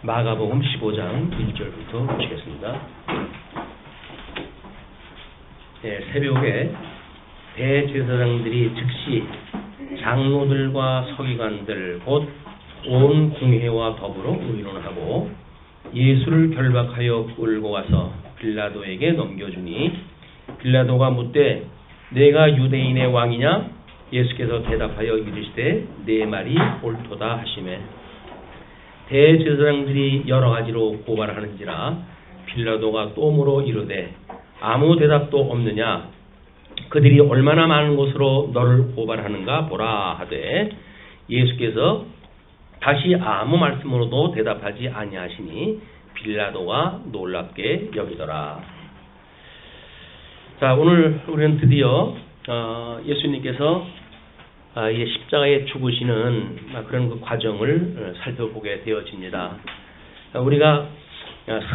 마가복음 15장 1절부터 보시겠습니다. 네, 새벽에 대제사장들이 즉시 장로들과 서기관들 곧 온 궁회와 더불어 의논하고 예수를 결박하여 끌고 와서 빌라도에게 넘겨주니 빌라도가 묻되 내가 유대인의 왕이냐? 예수께서 대답하여 이르시되 내 말이 옳도다 하시매 대제사장들이 여러 가지로 고발하는지라 빌라도가 또 물어 이르되 아무 대답도 없느냐? 그들이 얼마나 많은 것으로 너를 고발하는가 보라 하되 예수께서 다시 아무 말씀으로도 대답하지 아니하시니 빌라도가 놀랍게 여기더라. 자, 오늘 우리는 드디어 예수님께서 이 십자가에 죽으시는 그런 그 과정을 살펴보게 되어집니다. 우리가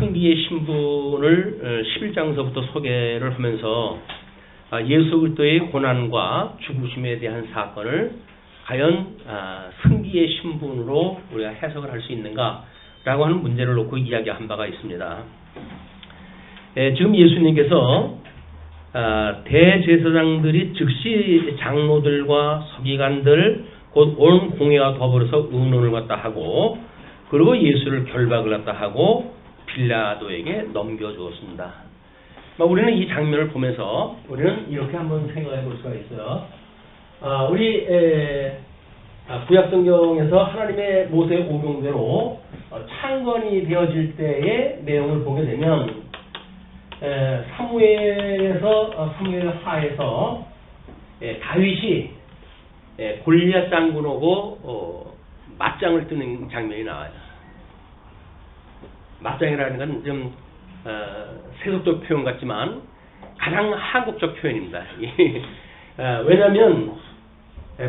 승리의 신분을 11장서부터 소개를 하면서 예수 그리스도의 고난과 죽으심에 대한 사건을 과연 승리의 신분으로 우리가 해석을 할 수 있는가라고 하는 문제를 놓고 이야기한 바가 있습니다. 지금 예수님께서 대제사장들이 즉시 장로들과 서기관들 곧 온 공회와 더불어서 의논을 갖다 하고 그리고 예수를 결박을 갖다 하고 빌라도에게 넘겨주었습니다. 우리는 이 장면을 보면서 우리는 이렇게 한번 생각해 볼 수가 있어요. 우리 구약성경에서 하나님의 모세의 오경대로 창건이 되어질 때의 내용을 보게 되면 사무엘 하에서 다윗이 골리앗 장군하고 맞짱을 뜨는 장면이 나와요. 맞짱이라는 건 좀 세속적 표현 같지만 가장 한국적 표현입니다. 왜냐하면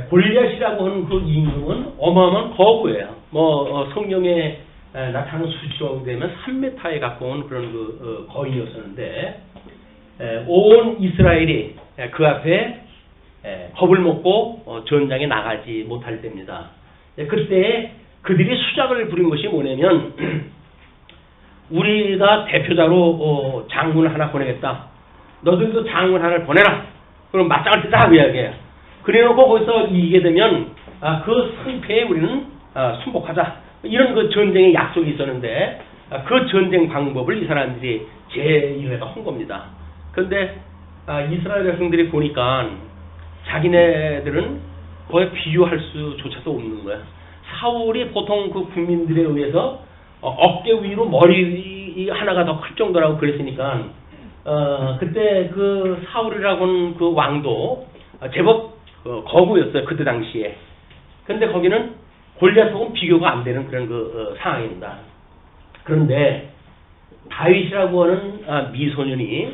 골리앗이라고 하는 그 임금은 어마어마한 거구예요. 성경에 나타나는 수치로 되면 3m에 가까운 그런 그 거인이었었는데 온 이스라엘이 그 앞에 겁을 먹고 전장에 나가지 못할 때입니다. 그때 그들이 수작을 부린 것이 뭐냐면 우리가 대표자로 장군을 하나 보내겠다. 너들도 장군 하나를 보내라. 그럼 맞짱을 뜨자 그 이야기예요. 그래놓고 거기서 이기게 되면 그 승패에 우리는 순복하자. 이런 그 전쟁의 약속이 있었는데 그 전쟁 방법을 이 사람들이 제1회가 한 겁니다. 그런데 이스라엘 백성들이 보니까 자기네들은 거의 비교할 수조차도 없는 거야. 사울이 보통 그 국민들에 의해서 어깨 위로 머리 하나가 더 클 정도라고 그랬으니까 그때 그 사울이라고 하는 그 왕도 제법 거구였어요. 그때 당시에. 근데 거기는 골리앗하고는 비교가 안 되는 그런 그 상황입니다. 그런데 다윗이라고 하는 미소년이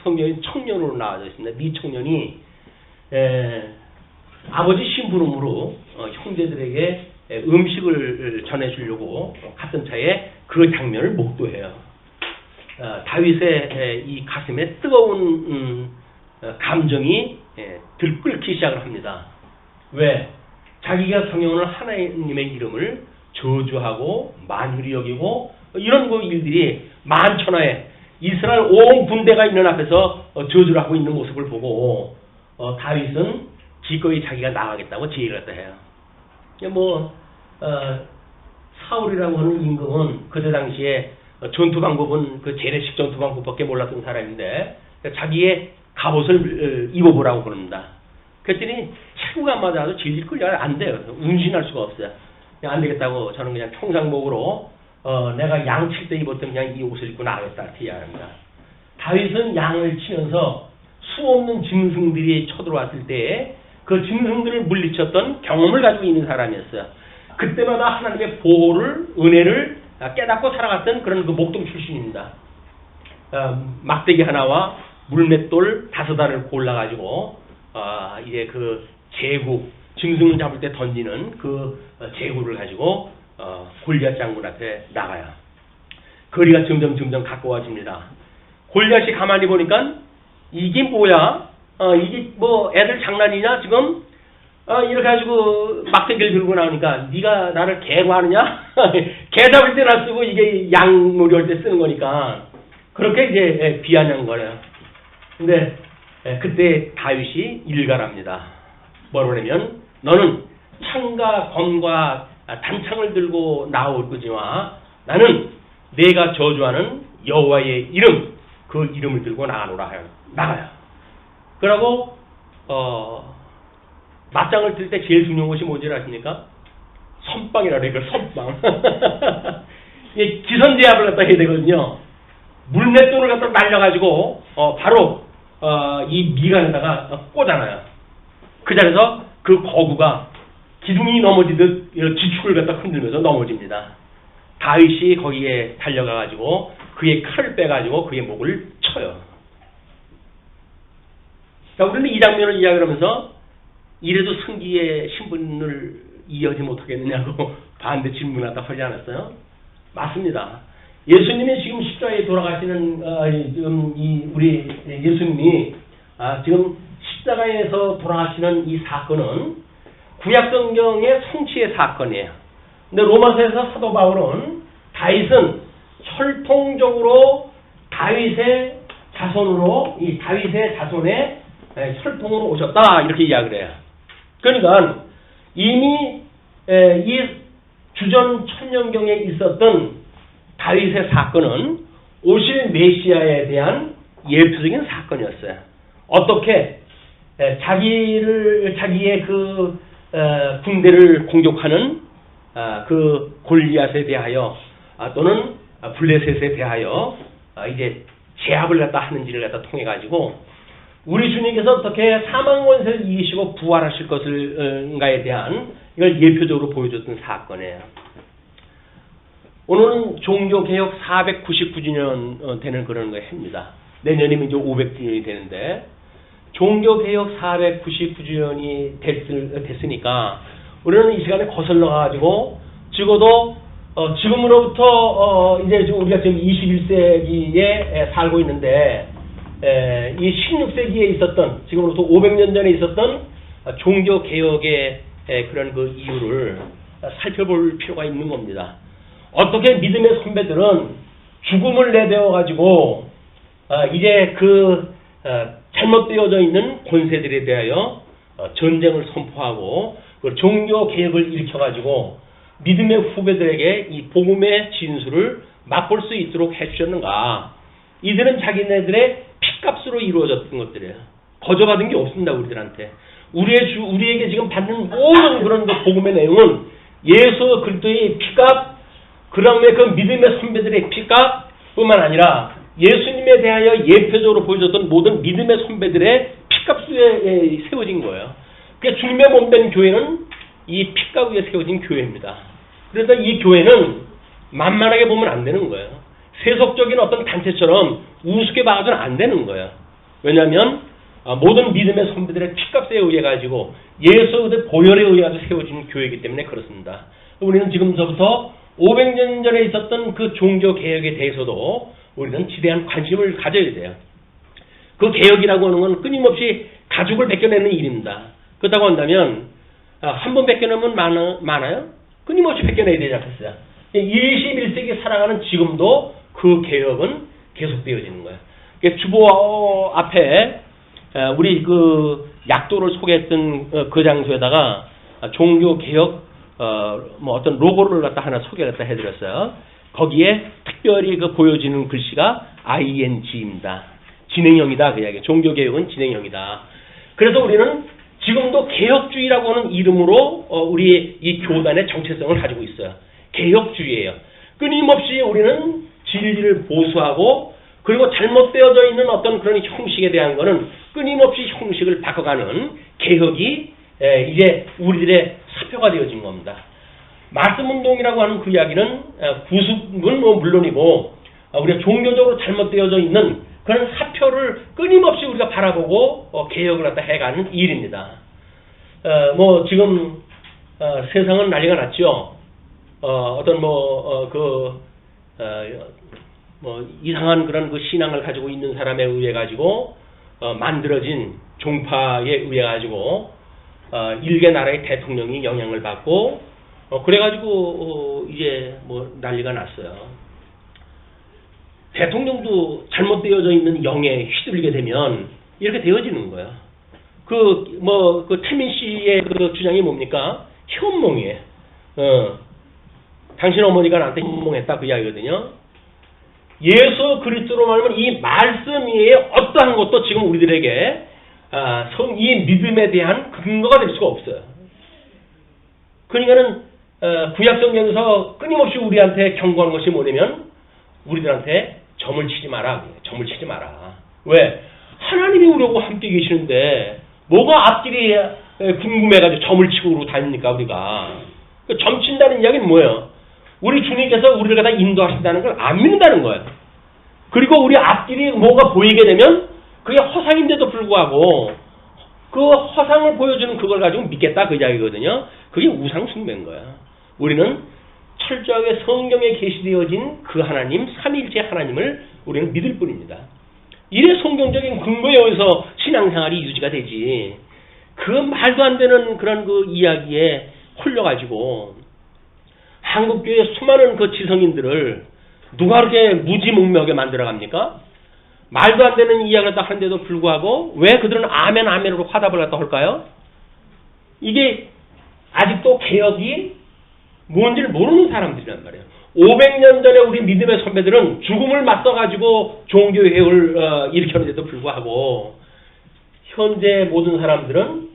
성경에 청년으로 나와져 있습니다. 미청년이 아버지 심부름으로 형제들에게 음식을 전해주려고 갔던 차에 그 장면을 목도해요. 다윗의 이 가슴에 뜨거운 감정이 들끓기 시작을 합니다. 왜? 자기가 경영하는 하나님의 이름을 저주하고 만유리 여기고 이런 그 일들이 만천하에 이스라엘 온 군대가 있는 앞에서 저주를 하고 있는 모습을 보고 다윗은 기꺼이 자기가 나가겠다고 제의를 했다 해요. 사울이라고 하는 임금은 그때 당시에 전투 방법은 그 재래식 전투 방법밖에 몰랐던 사람인데 자기의 갑옷을 입어보라고 그럽니다. 그랬더니 체구가 안 맞아도 질질 끌려 안 돼요. 운신할 수가 없어요. 안 되겠다고 저는 그냥 평상복으로 내가 양 칠 때 입었던 그냥 이 옷을 입고 나가겠다 이렇게 이야기합니다. 다윗은 양을 치면서 수없는 짐승들이 쳐들어왔을 때에 그 짐승들을 물리쳤던 경험을 가지고 있는 사람이었어요. 그때마다 하나님의 보호를 은혜를 깨닫고 살아갔던 그런 그 목동 출신입니다. 막대기 하나와 물맷돌 5알을 골라가지고 이제 그 제구 짐승을 잡을 때 던지는 그 제구를 가지고 골리앗 장군 앞에 나가요. 거리가 점점 가까워집니다. 골리앗이 가만히 보니까 이게 뭐야? 이게 뭐 애들 장난이냐? 지금 이렇게 가지고 막대기를 들고 나오니까 네가 나를 개구하느냐? 개 잡을 때나 쓰고 이게 양놀이 할 때 쓰는 거니까 그렇게 이제 비아냥 거래요. 근데 그때 다윗이 일갈합니다. 뭐라고 하냐면 너는 창과 검과 단창을 들고 나올 거지만 나는 내가 저주하는 여호와의 이름 그 이름을 들고 나가요. 그러고 맞짱을 뜰 때 제일 중요한 것이 뭔지 아십니까? 선빵이라고 해요. 선빵. 기선제압을 갖다 해야 되거든요. 물맷돌을 갖다 날려가지고 바로 이 미간에다가 꽂아놔요. 그 자리에서 그 거구가 기둥이 넘어지듯 지축을 갖다 흔들면서 넘어집니다. 다윗이 거기에 달려가가지고 그의 칼을 빼가지고 그의 목을 쳐요. 자, 우리는 이 장면을 이야기하면서 이래도 승기의 신분을 이해하지 못하겠느냐고 반대 질문하다 하지 않았어요? 맞습니다. 예수님이 지금 십자가에 돌아가시는 지금 우리 예수님이 지금 십자가에서 돌아가시는 이 사건은 구약 성경의 성취의 사건이에요. 근데 로마서에서 사도 바울은 다윗은 혈통적으로 다윗의 자손으로 이 다윗의 자손의 혈통으로 오셨다 이렇게 이야기를 해요. 그러니까 이미 이 주전 천년경에 있었던 다윗의 사건은 오실 메시아에 대한 예표적인 사건이었어요. 어떻게 자기의 그 군대를 공격하는 그 골리앗에 대하여 또는 블레셋에 대하여 이제 제압을 갖다 하는지를 갖다 통해 가지고 우리 주님께서 어떻게 사망 권세를 이기시고 부활하실 것을가에 대한 이걸 예표적으로 보여줬던 사건이에요. 오늘은 종교개혁 499주년 되는 그런 거 해입니다. 내년이면 이제 500주년이 되는데 종교개혁 499주년이 됐으니까 우리는 이 시간에 거슬러 가지고 적어도 지금으로부터 이제 우리가 지금 21세기에 살고 있는데 이 16세기에 있었던 지금으로부터 500년 전에 있었던 종교개혁의 그런 그 이유를 살펴볼 필요가 있는 겁니다. 어떻게 믿음의 선배들은 죽음을 내세워 가지고 이제 그 잘못되어져 있는 권세들에 대하여 전쟁을 선포하고 그 종교개혁을 일으켜 가지고 믿음의 후배들에게 이 복음의 진수를 맛볼 수 있도록 해주셨는가? 이들은 자기네들의 피값으로 이루어졌던 것들이에요. 거저받은 게 없습니다, 우리들한테. 우리에게 지금 받는 모든 그런 복음의 내용은 예수 그리스도의 피값, 그 다음에 그 믿음의 선배들의 피값 뿐만 아니라 예수님에 대하여 예표적으로 보여줬던 모든 믿음의 선배들의 피값에 세워진 거예요. 그러니까 주님의 몸된 교회는 이 피값 위에 세워진 교회입니다. 그래서 이 교회는 만만하게 보면 안 되는 거예요. 세속적인 어떤 단체처럼 우습게 봐서는 안 되는 거예요. 왜냐하면 모든 믿음의 선배들의 피값에 의해 가지고 예수 그리스도의 보혈에 의해서 세워진 교회이기 때문에 그렇습니다. 우리는 지금서부터 500년 전에 있었던 그 종교 개혁에 대해서도 우리는 지대한 관심을 가져야 돼요. 그 개혁이라고 하는 건 끊임없이 가죽을 벗겨내는 일입니다. 그렇다고 한다면 한 번 벗겨내면 많아요? 끊임없이 벗겨내야 되지 않겠어요? 21세기 살아가는 지금도 그 개혁은 계속되어지는 거예요. 주보 앞에 우리 그 약도를 소개했던 그 장소에다가 종교 개혁 뭐 어떤 로고를 갖다 하나 소개를 갖다 해드렸어요. 거기에 특별히 그 보여지는 글씨가 ING입니다. 진행형이다 그 이야기. 종교 개혁은 진행형이다. 그래서 우리는 지금도 개혁주의라고 하는 이름으로 우리 이 교단의 정체성을 가지고 있어요. 개혁주의예요. 끊임없이 우리는 진리를 보수하고 그리고 잘못되어져 있는 어떤 그런 형식에 대한 거는 끊임없이 형식을 바꿔가는 개혁이 이제 우리들의 사표가 되어진 겁니다. 말씀운동이라고 하는 그 이야기는 구습은 뭐 물론이고 우리가 종교적으로 잘못되어져 있는 그런 사표를 끊임없이 우리가 바라보고 개혁을 갖다 해가는 일입니다. 뭐 지금 세상은 난리가 났죠. 어떤 이상한 그런 그 신앙을 가지고 있는 사람에 의해 가지고 만들어진 종파에 의해 가지고 일개 나라의 대통령이 영향을 받고 그래가지고 이제 뭐 난리가 났어요. 대통령도 잘못되어져 있는 영에 휘둘리게 되면 이렇게 되어지는 거예요. 그 태민 씨의 그 주장이 뭡니까? 현몽이에요. 당신 어머니가 나한테 현몽했다 그 이야기거든요. 예수 그리스도로 말하면 이 말씀이 어떠한 것도 지금 우리들에게 이 믿음에 대한 근거가 될 수가 없어요. 그러니까는 구약 성경에서 끊임없이 우리한테 경고하는 것이 뭐냐면 우리들한테 점을 치지 마라. 점을 치지 마라. 왜? 하나님이 우리하고 함께 계시는데 뭐가 앞길이 궁금해가지고 점을 치고 다닙니까 우리가. 점 친다는 이야기는 뭐예요? 우리 주님께서 우리를 갖다 인도하신다는 걸 안 믿는다는 거예요. 그리고 우리 앞길이 뭐가 보이게 되면 그게 허상인데도 불구하고 그 허상을 보여주는 그걸 가지고 믿겠다 그 이야기거든요. 그게 우상 숭배인 거야. 우리는 철저하게 성경에 계시되어진 그 하나님, 삼위일체 하나님을 우리는 믿을 뿐입니다. 이래 성경적인 근거에 의해서 신앙생활이 유지가 되지. 그 말도 안 되는 그런 그 이야기에 홀려가지고 한국교회 수많은 그 지성인들을 누가 그렇게 무지몽매하게 만들어갑니까? 말도 안 되는 이야기를 갖다 하는데도 불구하고 왜 그들은 아멘 아멘으로 화답을 갖다 할까요? 이게 아직도 개혁이 뭔지를 모르는 사람들이란 말이에요. 500년 전에 우리 믿음의 선배들은 죽음을 맞서가지고 종교개혁을 일으켰는데도 불구하고 현재 모든 사람들은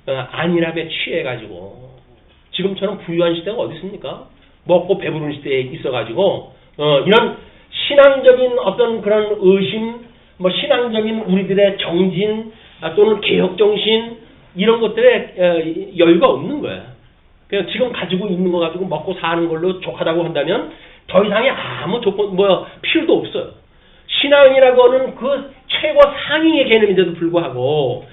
안일함에 취해가지고 지금처럼 부유한 시대가 어디 있습니까? 먹고 배부른 시대에 있어가지고 이런 신앙적인 어떤 그런 의심, 뭐 신앙적인 우리들의 정진 또는 개혁 정신 이런 것들에 여유가 없는 거예요. 그냥 지금 가지고 있는 거 가지고 먹고 사는 걸로 족하다고 한다면 더 이상의 아무 조건 필요도 없어요. 신앙이라고 하는 그 최고 상위의 개념인데도 불구하고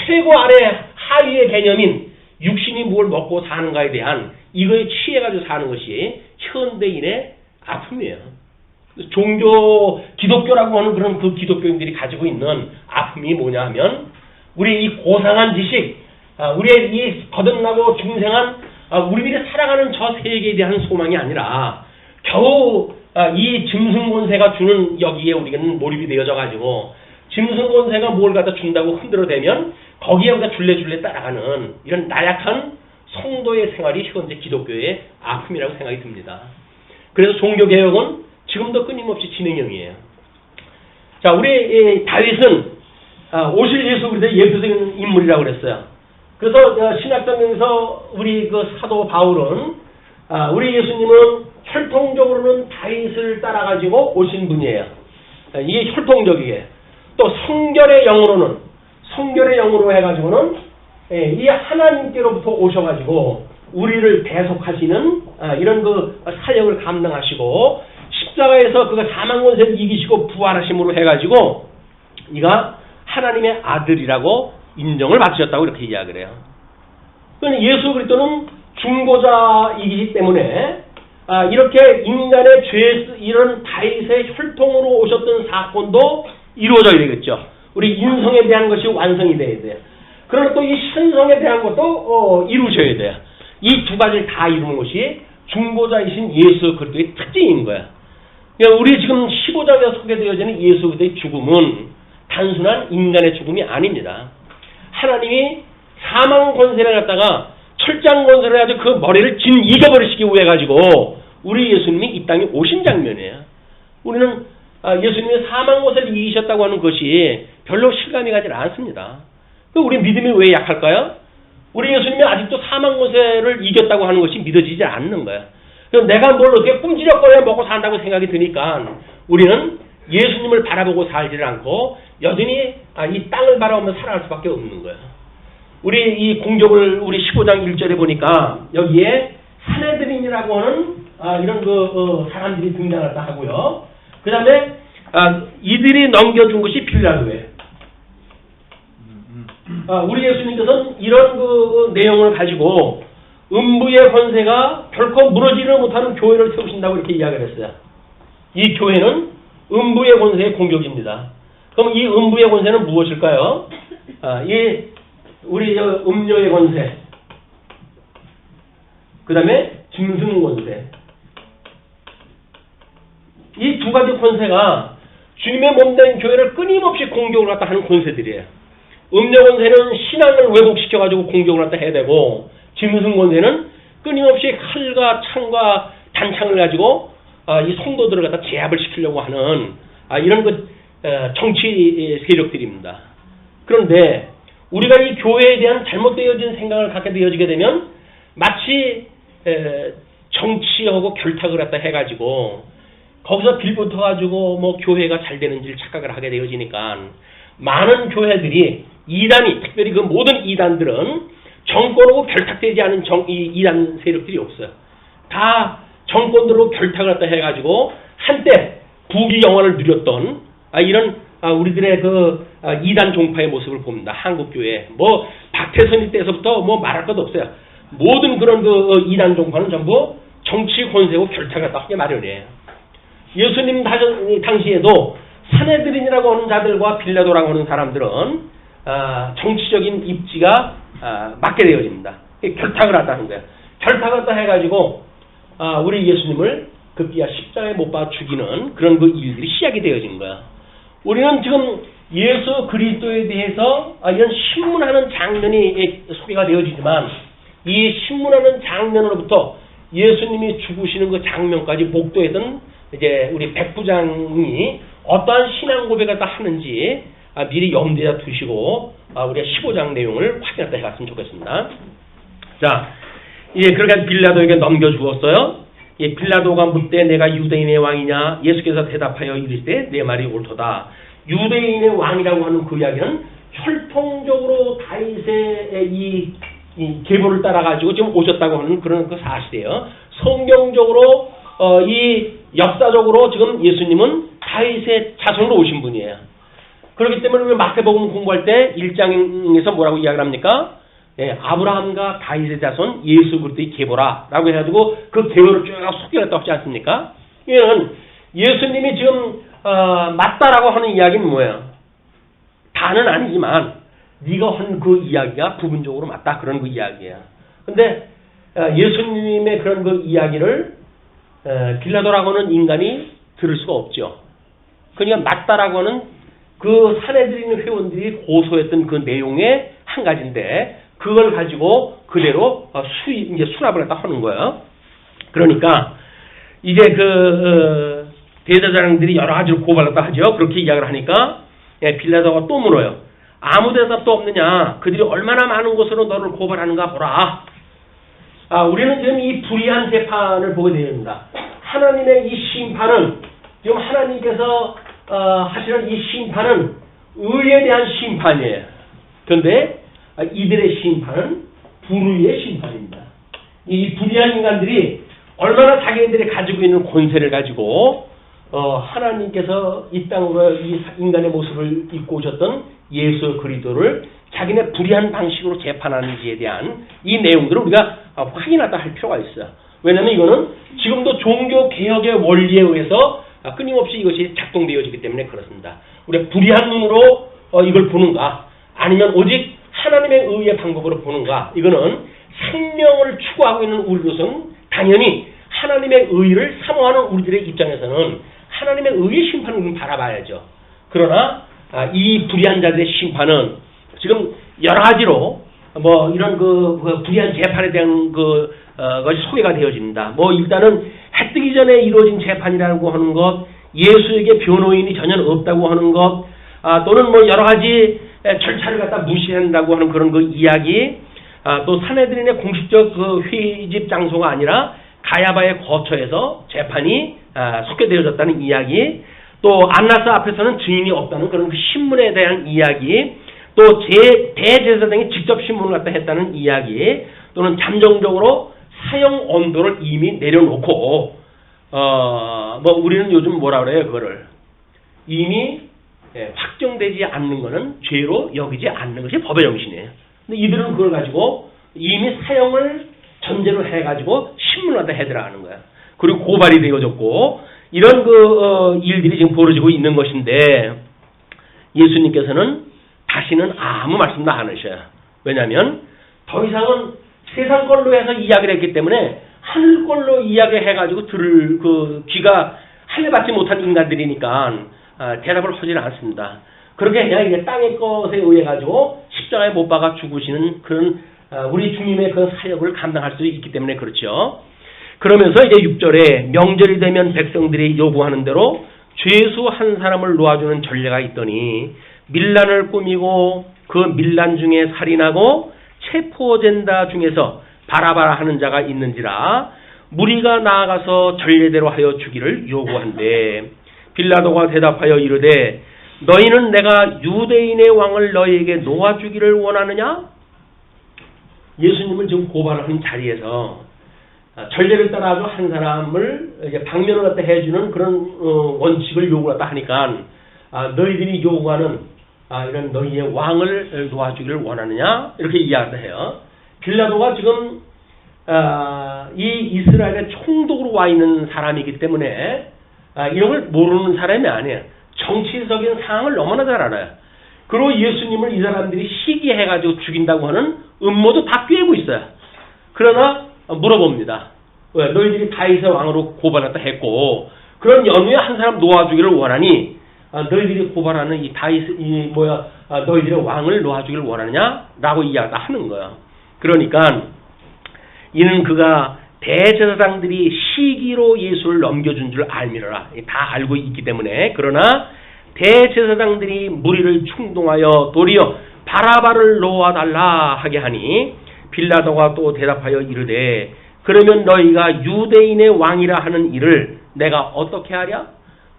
최고 아래 하위의 개념인 육신이 뭘 먹고 사는가에 대한 이거에 취해가지고 사는 것이 현대인의 아픔이에요. 기독교라고 하는 그런 그 기독교인들이 가지고 있는 아픔이 뭐냐 하면 우리 이 고상한 지식, 우리의 이 거듭나고 중생한 우리들이 살아가는 저 세계에 대한 소망이 아니라 겨우 이 짐승권세가 주는 여기에 우리는 몰입이 되어져 가지고 짐승권세가 뭘 갖다 준다고 흔들어대면 거기에 우리가 줄레줄레 따라가는 이런 나약한 성도의 생활이 현재 기독교의 아픔이라고 생각이 듭니다. 그래서 종교개혁은 지금도 끊임없이 진행형이에요. 자, 우리 다윗은 오실 예수 그리스도의 예표적인 인물이라고 그랬어요. 그래서 신약성경에서 우리 그 사도 바울은 우리 예수님은 혈통적으로는 다윗을 따라가지고 오신 분이에요. 이게 혈통적이게. 또 성결의 영으로 해가지고는 이 하나님께로부터 오셔가지고 우리를 대속하시는 이런 그 사역을 감당하시고 십자가에서 그가 사망 권세를 이기시고 부활하심으로 해가지고 이가 하나님의 아들이라고 인정을 받으셨다고 이렇게 이야기를 해요. 그러니까 예수 그리스도는 중보자이기 때문에 이렇게 인간의 이런 다윗의 혈통으로 오셨던 사건도 이루어져야 되겠죠. 우리 인성에 대한 것이 완성이 돼야 돼요. 그러나 또 이 신성에 대한 것도 이루셔야 돼요. 이 두 가지를 다 이루는 것이 중보자이신 예수 그리스도의 특징인 거야. 그러니까 우리 지금 15장에서 소개되어지는 예수 그리스도의 죽음은 단순한 인간의 죽음이 아닙니다. 하나님이 사망 권세를 갖다가 철장 권세를 가지고 그 머리를 이겨버리시기 위해 가지고 우리 예수님이 이 땅에 오신 장면이에요. 우리는 예수님이 사망 권세를 이기셨다고 하는 것이 별로 실감이 가지 않습니다. 우리 믿음이 왜 약할까요? 우리 예수님이 아직도 사망 권세를 이겼다고 하는 것이 믿어지지 않는 거야. 내가 뭘 어떻게 뿜지럭거려 먹고 산다고 생각이 드니까 우리는 예수님을 바라보고 살지를 않고 여전히 이 땅을 바라보며 살아갈 수밖에 없는 거예요. 우리 이 공적을 우리 15장 1절에 보니까 여기에 사내들인이라고 하는 이런 그 사람들이 등장했다 하고요. 그 다음에 이들이 넘겨준 것이 빌라도예요. 우리 예수님께서는 이런 그 내용을 가지고 음부의 권세가 결코 무너지를 못하는 교회를 세우신다고 이렇게 이야기를 했어요. 이 교회는 음부의 권세의 공격입니다. 그럼 이 음부의 권세는 무엇일까요? 이 우리 음료의 권세, 그 다음에 짐승 권세. 이 두 가지 권세가 주님의 몸된 교회를 끊임없이 공격을 갖다 하는 권세들이에요. 음료 권세는 신앙을 왜곡시켜가지고 공격을 갖다 해야 되고, 짐승 권세는 끊임없이 칼과 창과 단창을 가지고 이 성도들을 갖다 제압을 시키려고 하는 이런 정치 세력들입니다. 그런데 우리가 이 교회에 대한 잘못되어진 생각을 갖게 되어지게 되면 마치 정치하고 결탁을 갖다 해가지고 거기서 빌붙어가지고 뭐 교회가 잘 되는지를 착각을 하게 되어지니까 많은 교회들이 이단이, 특별히 그 모든 이단들은 정권하고 결탁되지 않은 이단 세력들이 없어요. 다 정권으로 결탁을 갖다 해가지고 한때 부귀 영화를 누렸던 이런 우리들의 그 이단 종파의 모습을 봅니다. 한국교회 뭐 박태선이 때서부터 뭐 말할 것도 없어요. 모든 그런 그 이단 종파는 전부 정치 권세고 결탁을 갖다 하게 마련이에요. 예수님 당시에도 사내들인이라고 하는 자들과 빌라도라고 하는 사람들은 정치적인 입지가 맞게 되어집니다. 결탁을 한다는 거예요. 결탁을 한다 해가지고 우리 예수님을 급기야 십자가에 못 박아 죽이는 그런 그 일들이 시작이 되어진 거야. 우리는 지금 예수 그리스도에 대해서 이런 신문하는 장면이 소개가 되어지지만 이 신문하는 장면으로부터 예수님이 죽으시는 그 장면까지 목도했던 이제 우리 백부장이 어떠한 신앙 고백을 다 하는지 미리 염두에 두시고 우리가 15장 내용을 확인했다 해갔으면 좋겠습니다. 자, 그렇게 빌라도에게 넘겨주었어요. 빌라도가 묻되 내가 유대인의 왕이냐? 예수께서 대답하여 이르시되 내 말이 옳도다. 유대인의 왕이라고 하는 그 이야기는 혈통적으로 다윗의 이 계보를 따라가지고 지금 오셨다고 하는 그런 그 사실이에요. 성경적으로 이 역사적으로 지금 예수님은 다윗의 자손으로 오신 분이에요. 그렇기 때문에 우리 마태복음 공부할 때 1장에서 뭐라고 이야기를 합니까? 아브라함과 다윗의 자손 예수 그리스도의 계보라 라고 해가지고 그 계보를 쭉 소개했다고 하지 않습니까? 이는 예수님이 지금 맞다라고 하는 이야기는 뭐예요? 다는 아니지만 네가 한 그 이야기가 부분적으로 맞다 그런 그 이야기예요. 근데 예수님의 그런 그 이야기를 빌라도라고 하는 인간이 들을 수가 없죠. 그러니까 맞다라고 하는 그 사내들인 회원들이 고소했던 그 내용의 한 가지인데 그걸 가지고 그대로 이제 수납을 했다 하는 거예요. 그러니까 이제 그 대제사장들이 여러 가지로 고발했다 하죠. 그렇게 이야기를 하니까 빌라도가 또 물어요. 아무 대답도 없느냐? 그들이 얼마나 많은 곳으로 너를 고발하는가 보라. 우리는 지금 이 불의한 재판을 보게 됩니다. 하나님의 이 심판은 지금 하나님께서 하시는 이 심판은 의에 대한 심판이에요. 그런데 이들의 심판은 불의의 심판입니다. 이 불의한 인간들이 얼마나 자기들이 가지고 있는 권세를 가지고 하나님께서 이 땅으로 이 인간의 모습을 입고 오셨던 예수 그리스도를 자기네 불의한 방식으로 재판하는지에 대한 이 내용들을 우리가 확인하다 할 필요가 있어요. 왜냐하면 이거는 지금도 종교 개혁의 원리에 의해서 끊임없이 이것이 작동되어지기 때문에 그렇습니다. 우리가 불의한 눈으로 이걸 보는가 아니면 오직 하나님의 의의 방법으로 보는가, 이거는 생명을 추구하고 있는 우리로서는 당연히 하나님의 의를 사모하는 우리들의 입장에서는 하나님의 의의 심판을 바라봐야죠. 그러나 이 불의한 자들의 심판은 지금 여러 가지로 뭐 이런 그 불의한 재판에 대한 것이 소개가 되어집니다. 뭐 일단은 해 뜨기 전에 이루어진 재판이라고 하는 것, 예수에게 변호인이 전혀 없다고 하는 것, 또는 뭐 여러 가지 절차를 갖다 무시한다고 하는 그런 그 이야기, 또 사내들인의 공식적 그 회집 장소가 아니라 가야바의 거처에서 재판이 속개되어졌다는 이야기, 또 안나스 앞에서는 증인이 없다는 그런 그 신문에 대한 이야기, 또 대제사장이 직접 신문을 갖다 했다는 이야기, 또는 잠정적으로 사형 언도를 이미 내려놓고 뭐 우리는 요즘 뭐라 그래요? 그거를 이미 확정되지 않는 것은 죄로 여기지 않는 것이 법의 정신이에요. 근데 이들은 그걸 가지고 이미 사형을 전제로 해가지고 신문을 갖다 해들어가는 거야. 그리고 고발이 되어졌고 이런 일들이 지금 벌어지고 있는 것인데 예수님께서는 다시는 아무 말씀도 안 하셔요. 왜냐하면 더 이상은 세상 걸로 해서 이야기를 했기 때문에 하늘 걸로 이야기해가지고 들을 그 귀가 할례받지 못한 인간들이니까 대답을 하지는 않습니다. 그렇게 그냥 이제 땅의 것에 의해 가지고 십자가에 못 박아 죽으시는 그런 우리 주님의 그 사역을 감당할 수 있기 때문에 그렇죠. 그러면서 이제 6절에 명절이 되면 백성들이 요구하는 대로 죄수 한 사람을 놓아주는 전례가 있더니 밀란을 꾸미고 그 밀란 중에 살인하고 체포된다 중에서 바라바라 하는 자가 있는지라 무리가 나아가서 전례대로 하여 주기를 요구한대. 빌라도가 대답하여 이르되 너희는 내가 유대인의 왕을 너희에게 놓아주기를 원하느냐? 예수님을 지금 고발하는 자리에서 전례를 따라서 한 사람을 이제 방면을 갖다 해주는 그런 원칙을 요구했다 하니까 너희들이 요구하는 이런 너희의 왕을 놓아주기를 원하느냐? 이렇게 이야기를 해요. 빌라도가 지금 이 이스라엘의 총독으로 와 있는 사람이기 때문에 이런 걸 모르는 사람이 아니에요. 정치적인 상황을 너무나 잘 알아요. 그리고 예수님을 이 사람들이 시기해가지고 죽인다고 하는 음모도 다 꿰고 있어요. 그러나 물어봅니다. 왜? 너희들이 다윗의 왕으로 고발했다 했고 그런 연후에 한 사람 놓아주기를 원하니 너희들이 고발하는 이 다윗 너희들의 왕을 놓아주기를 원하느냐? 라고 이야기를 하는 거예요. 그러니까 이는 그가 대제사장들이 시기로 예수를 넘겨준 줄 알미러라. 다 알고 있기 때문에. 그러나 대제사장들이 무리를 충동하여 도리어 바라바를 놓아달라 하게 하니 빌라도가 또 대답하여 이르되 그러면 너희가 유대인의 왕이라 하는 일을 내가 어떻게 하랴?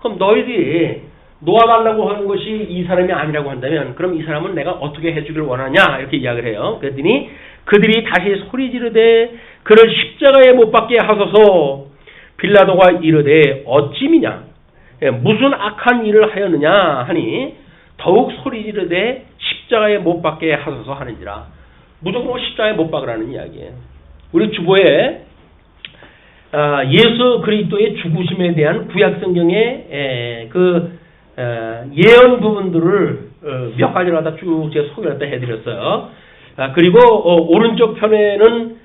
그럼 너희들이 놓아달라고 하는 것이 이 사람이 아니라고 한다면 그럼 이 사람은 내가 어떻게 해주길 원하냐? 이렇게 이야기를 해요. 그랬더니 그들이 다시 소리 지르되 그를 십자가에 못 박게 하소서. 빌라도가 이르되 어찌미냐? 무슨 악한 일을 하였느냐 하니 더욱 소리 지르되 십자가에 못 박게 하소서 하는지라. 무조건 십자가에 못 박으라는 이야기예요. 우리 주보에 예수 그리스도의 죽으심에 대한 구약 성경의 예언 부분들을 몇 가지를 갖다 쭉 제가 소개를 갖다 해드렸어요. 그리고 오른쪽 편에는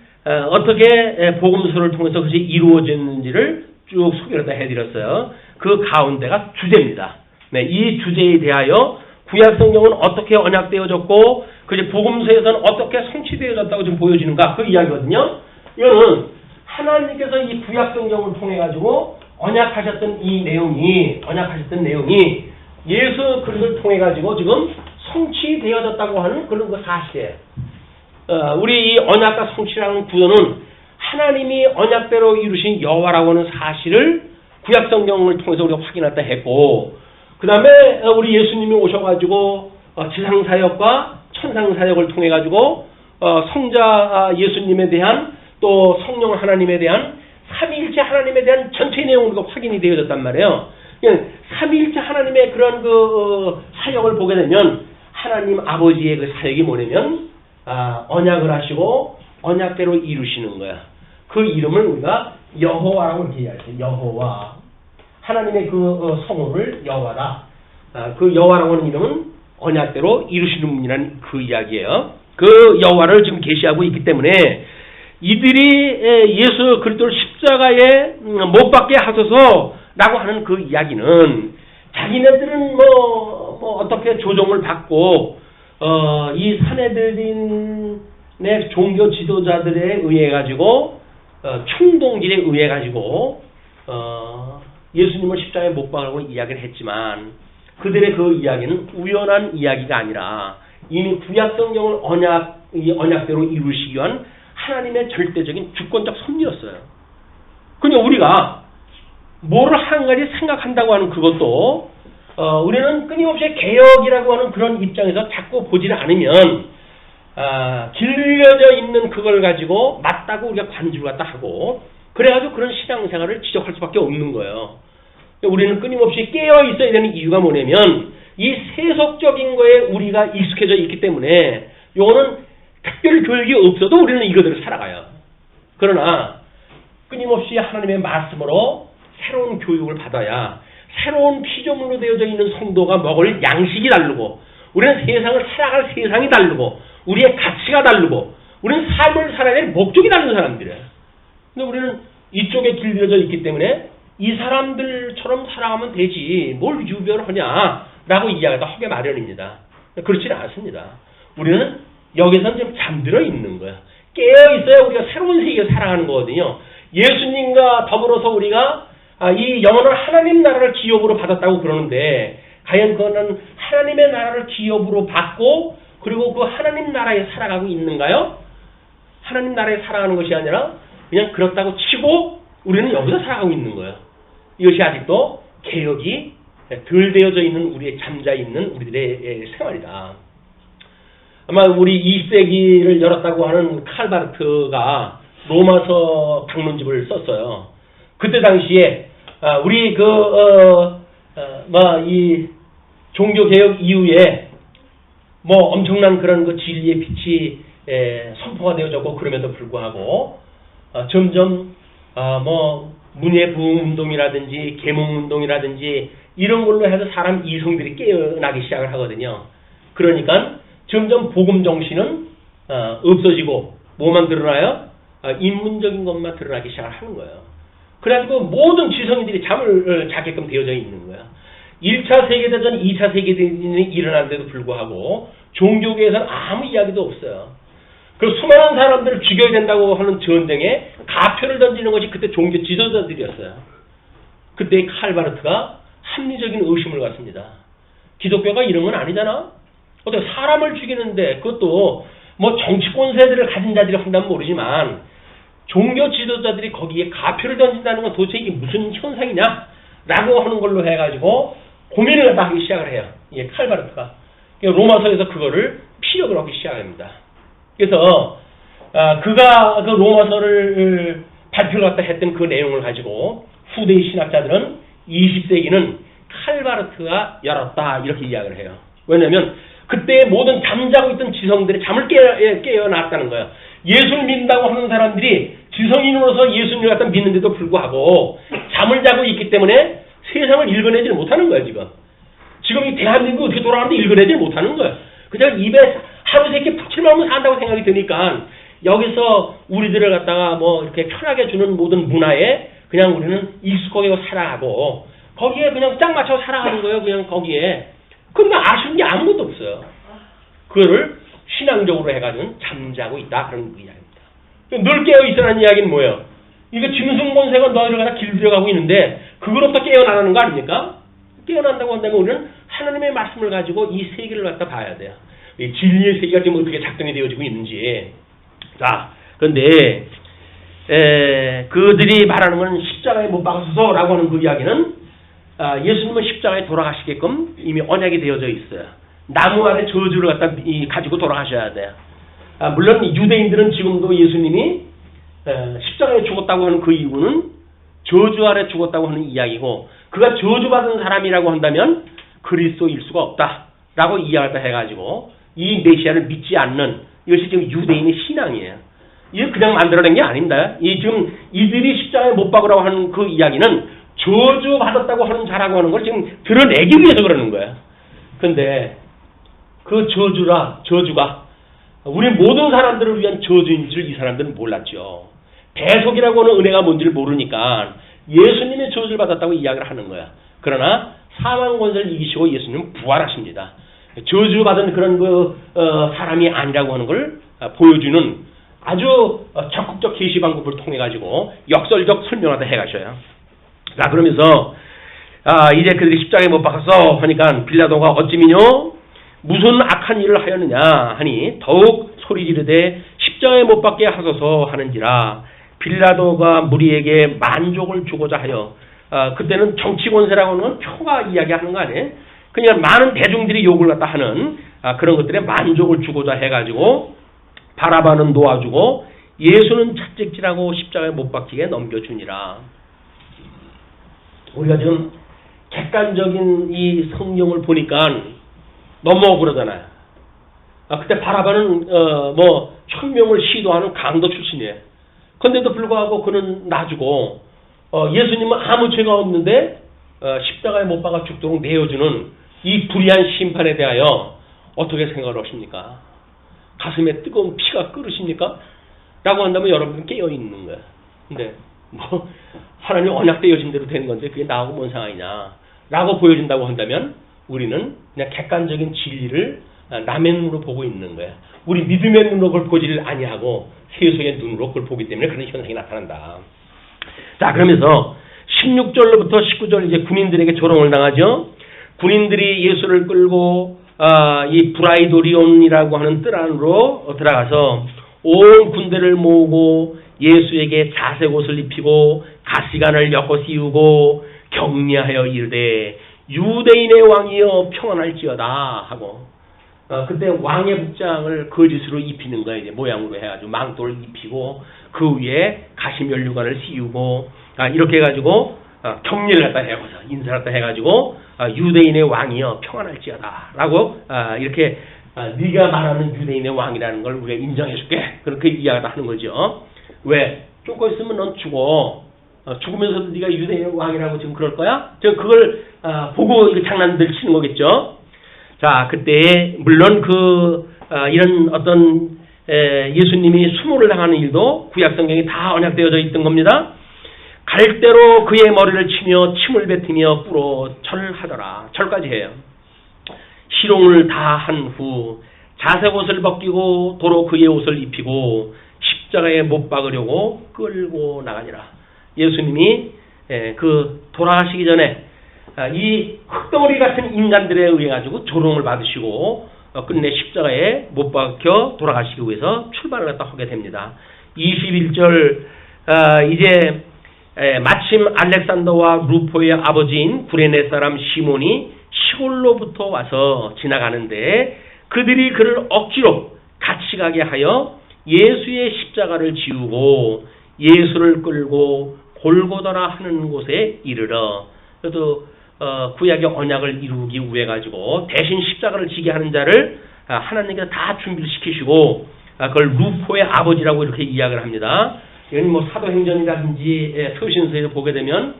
어떻게 복음서를 통해서 그것이 이루어졌는지를 쭉 소개를 다 해드렸어요. 그 가운데가 주제입니다. 네, 이 주제에 대하여 구약 성경은 어떻게 언약되어졌고 그것이 복음서에서는 어떻게 성취되어졌다고 지금 보여지는가 그 이야기거든요. 이거는 하나님께서 이 구약 성경을 통해 가지고 언약하셨던 내용이 예수 그리스도를 통해 가지고 지금 성취되어졌다고 하는 그런 그 사실이에요. 우리 이 언약과 성취라는 구조는 하나님이 언약대로 이루신 여호와라고 하는 사실을 구약 성경을 통해서 우리가 확인했다 했고, 그 다음에 우리 예수님이 오셔가지고 지상사역과 천상사역을 통해 가지고 성자 예수님에 대한 또 성령 하나님에 대한 삼위일체 하나님에 대한 전체 내용으로 확인이 되어졌단 말이에요. 삼위일체 하나님의 그런 그 사역을 보게 되면 하나님 아버지의 그 사역이 뭐냐면 언약을 하시고 언약대로 이루시는 거야. 그 이름을 우리가 여호와라고 이렇게 이야기해요. 여호와. 하나님의 그 성호를 여호와다. 그 여호와라고 하는 이름은 언약대로 이루시는 분이라는 그 이야기예요. 그 여호와를 지금 계시하고 있기 때문에 이들이 예수 그리스도를 십자가에 못 박게 하소서라고 하는 그 이야기는 자기네들은 뭐 어떻게 조종을 받고 이 사내들인의 종교 지도자들에 의해 가지고 충동질에 의해 가지고 예수님을 십자가에 못 박으라고 이야기를 했지만 그들의 그 이야기는 우연한 이야기가 아니라 이미 구약 성경을 언약대로 이루시기 위한 하나님의 절대적인 주권적 섭리였어요. 그러니까 우리가 뭐를 한 가지 생각한다고 하는 그것도 우리는 끊임없이 개혁이라고 하는 그런 입장에서 자꾸 보지를 않으면 길려져 있는 그걸 가지고 맞다고 우리가 관주를 갖다 하고 그래가지고 그런 신앙생활을 지적할 수밖에 없는 거예요. 우리는 끊임없이 깨어 있어야 되는 이유가 뭐냐면 이 세속적인 거에 우리가 익숙해져 있기 때문에 요거는 특별 교육이 없어도 우리는 이거대로 살아가요. 그러나 끊임없이 하나님의 말씀으로 새로운 교육을 받아야 새로운 피조물로 되어져 있는 성도가 먹을 양식이 다르고 우리는 세상을 살아갈 세상이 다르고 우리의 가치가 다르고 우리는 삶을 살아야 될 목적이 다른 사람들이에요. 근데 우리는 이쪽에 길들여져 있기 때문에 이 사람들처럼 살아가면 되지 뭘 유별하냐라고 이야기가 하게 마련입니다. 그렇지는 않습니다. 우리는 여기서는 좀 잠들어 있는 거야. 깨어 있어야 우리가 새로운 세계에 살아가는 거거든요. 예수님과 더불어서 우리가 이 영원한 하나님 나라를 기업으로 받았다고 그러는데 과연 그거는 하나님의 나라를 기업으로 받고 그리고 그 하나님 나라에 살아가고 있는가요? 하나님 나라에 살아가는 것이 아니라 그냥 그렇다고 치고 우리는 여기서 살아가고 있는 거예요. 이것이 아직도 개혁이 덜 되어져 있는 우리의 잠자 있는 우리들의 생활이다. 아마 우리 2세기를 열었다고 하는 칼바르트가 로마서 방론집을 썼어요. 그때 당시에 우리 이 종교개혁 이후에 뭐 엄청난 그런 그 진리의 빛이 선포가 되어졌고 그럼에도 불구하고 점점 뭐 문예 부흥 운동이라든지 계몽 운동이라든지 이런 걸로 해서 사람 이성들이 깨어나기 시작을 하거든요. 그러니까 점점 복음 정신은 없어지고 뭐만 드러나요? 인문적인 것만 드러나기 시작을 하는 거예요. 그래가지고 모든 지성인들이 잠을 자게끔 되어져 있는 거예요. 1차 세계대전, 2차 세계대전이 일어났는데도 불구하고 종교계에서는 아무 이야기도 없어요. 그 수많은 사람들을 죽여야 된다고 하는 전쟁에 가표를 던지는 것이 그때 종교 지도자들이었어요. 그때 칼바르트가 합리적인 의심을 갖습니다. 기독교가 이런 건 아니잖아? 어떻게 사람을 죽이는데 그것도 뭐 정치권 세대를 가진 자들이 한다면 모르지만 종교 지도자들이 거기에 가표를 던진다는 건 도대체 이게 무슨 현상이냐? 라고 하는 걸로 해가지고 고민을 갖다 하기 시작을 해요. 이 칼바르트가. 로마서에서 그거를 피력을 하기 시작합니다. 그래서 그가 그 로마서를 발표를 갖다 했던 그 내용을 가지고 후대의 신학자들은 20세기는 칼바르트가 열었다 이렇게 이야기를 해요. 왜냐하면 그때 모든 잠자고 있던 지성들이 잠을 깨어났다는 거예요. 예수를 믿는다고 하는 사람들이 지성인으로서 예수님을 갖다 믿는데도 불구하고 잠을 자고 있기 때문에 세상을 읽어내지를 못하는 거예요. 지금 이 대한민국 어떻게 돌아가는데 읽어내지를 못하는 거예요. 그냥 입에 하루 세끼 푹칠만 산다고 생각이 드니까 여기서 우리들을 갖다가 뭐 이렇게 편하게 주는 모든 문화에 그냥 우리는 익숙하게 살아가고 거기에 그냥 짝 맞춰 살아가는 거예요. 그냥 거기에. 그러니까 아쉬운 게 아무것도 없어요. 그거를 신앙적으로 해가지고 잠자고 있다. 그런 이야기입니다. 늘 깨어있으라는 이야기는 뭐예요? 이거 짐승권세가 너희를 갖다 길들여가고 있는데 그거로부터 깨어나는 거 아닙니까? 깨어난다고 한다면 우리는 하나님의 말씀을 가지고 이 세계를 갖다 봐야 돼요. 이 진리의 세계가 지금 어떻게 작동이 되어지고 있는지. 자, 그런데 그들이 말하는 건 십자가에 못 박아서라고 하는 그 이야기는 예수님은 십자가에 돌아가시게끔 이미 언약이 되어져 있어요. 나무 아래 저주를 갖다 가지고 돌아가셔야 돼요. 물론 유대인들은 지금도 예수님이 십자가에 죽었다고 하는 그 이유는 저주 아래 죽었다고 하는 이야기고 그가 저주받은 사람이라고 한다면 그리스도일 수가 없다라고 이야기를 해가지고 이 메시아를 믿지 않는 이것이 지금 유대인의 신앙이에요. 이게 그냥 만들어낸 게 아닙니다. 지금 이들이 십자가에 못 박으라고 하는 그 이야기는 저주받았다고 하는 자라고 하는 걸 지금 드러내기 위해서 그러는 거예요. 근데 그 저주가 우리 모든 사람들을 위한 저주인 줄 이 사람들은 몰랐죠. 대속이라고 하는 은혜가 뭔지를 모르니까 예수님의 저주를 받았다고 이야기를 하는 거야. 그러나 사망 권세를 이기시고 예수님은 부활하십니다. 저주받은 그런 사람이 아니라고 하는 걸 보여주는 아주 적극적 계시 방법을 통해 가지고 역설적 설명하다 해가셔요. 자, 그러면서 이제 그들이 십자가에 못 박아서 하니까 빌라도가 어찌미뇨 무슨 악한 일을 하였느냐 하니 더욱 소리 지르되 십자가에 못 박게 하소서 하는지라. 빌라도가 무리에게 만족을 주고자 하여 그때는 정치 권세라고 하는 건 표가 이야기하는 거 아니에요? 그냥 많은 대중들이 욕을 갖다 하는 그런 것들에 만족을 주고자 해가지고 바라바는 놓아주고 예수는 채찍질하고 십자가에 못 박히게 넘겨주니라. 우리가 지금 객관적인 이 성경을 보니까 너무 억울하잖아요. 그때 바라바는 혁명을 시도하는 강도 출신이에요. 그런데도 불구하고 그는 놔주고 예수님은 아무 죄가 없는데 십자가에 못 박아 죽도록 내어주는 이 불의한 심판에 대하여 어떻게 생각을 하십니까? 가슴에 뜨거운 피가 끓으십니까? 라고 한다면 여러분은 깨어 있는 거야. 근데 뭐 하나님 언약되어진 대로 되는 건데 그게 나하고 뭔 상관이냐 라고 보여진다고 한다면 우리는 그냥 객관적인 진리를 남의 눈으로 보고 있는 거야. 우리 믿음의 눈으로 그걸 보지를 아니하고 세속의 눈으로 그걸 보기 때문에 그런 현상이 나타난다. 자, 그러면서 16절로부터 19절 이제 군인들에게 조롱을 당하죠. 군인들이 예수를 끌고 이 브라이도리온이라고 하는 뜰 안으로 들어가서 온 군대를 모으고 예수에게 자색 옷을 입히고 가시관을 엮어 씌우고 격려하여 이르되 유대인의 왕이여 평안할지어다 하고 그때 왕의 복장을 거짓으로 입히는 거예요. 이제 모양으로 해가지고 망토를 입히고 그 위에 가시면류관을 씌우고 이렇게 해가지고 격려를 갖다 해서 인사를 갖다 해가지고 유대인의 왕이여 평안할지어다 라고 이렇게 네가 말하는 유대인의 왕이라는 걸 우리가 인정해줄게 그렇게 이야기를 하는 거죠. 왜? 쫓고 있으면 넌 죽어. 죽으면서도 네가 유대인의 왕이라고 지금 그럴 거야? 저 그걸 보고 이거 장난들 치는 거겠죠. 자, 그때 물론 이런 어떤 예수님이 수모를 당하는 일도 구약 성경에 다 언약되어져 있던 겁니다. 갈대로 그의 머리를 치며 침을 뱉으며 뿔어 철하더라. 철까지 해요. 희롱을 다 한 후 자색 옷을 벗기고 도로 그의 옷을 입히고 십자가에 못 박으려고 끌고 나가니라. 예수님이 돌아가시기 전에 이 흙덩어리 같은 인간들에 의해 가지고 조롱을 받으시고 끝내 십자가에 못 박혀 돌아가시기 위해서 출발을 갖다 하게 됩니다. 21절 이제 마침 알렉산더와 루포의 아버지인 구레네 사람 시몬이 시골로부터 와서 지나가는데 그들이 그를 억지로 같이 가게 하여 예수의 십자가를 지우고 예수를 끌고 골고다라 하는 곳에 이르러 그래도 구약의 언약을 이루기 위해 가지고 대신 십자가를 지게 하는 자를 하나님께서 다 준비를 시키시고 그걸 루포의 아버지라고 이렇게 이야기를 합니다. 이건 뭐 사도행전이라든지 서신서에서 보게 되면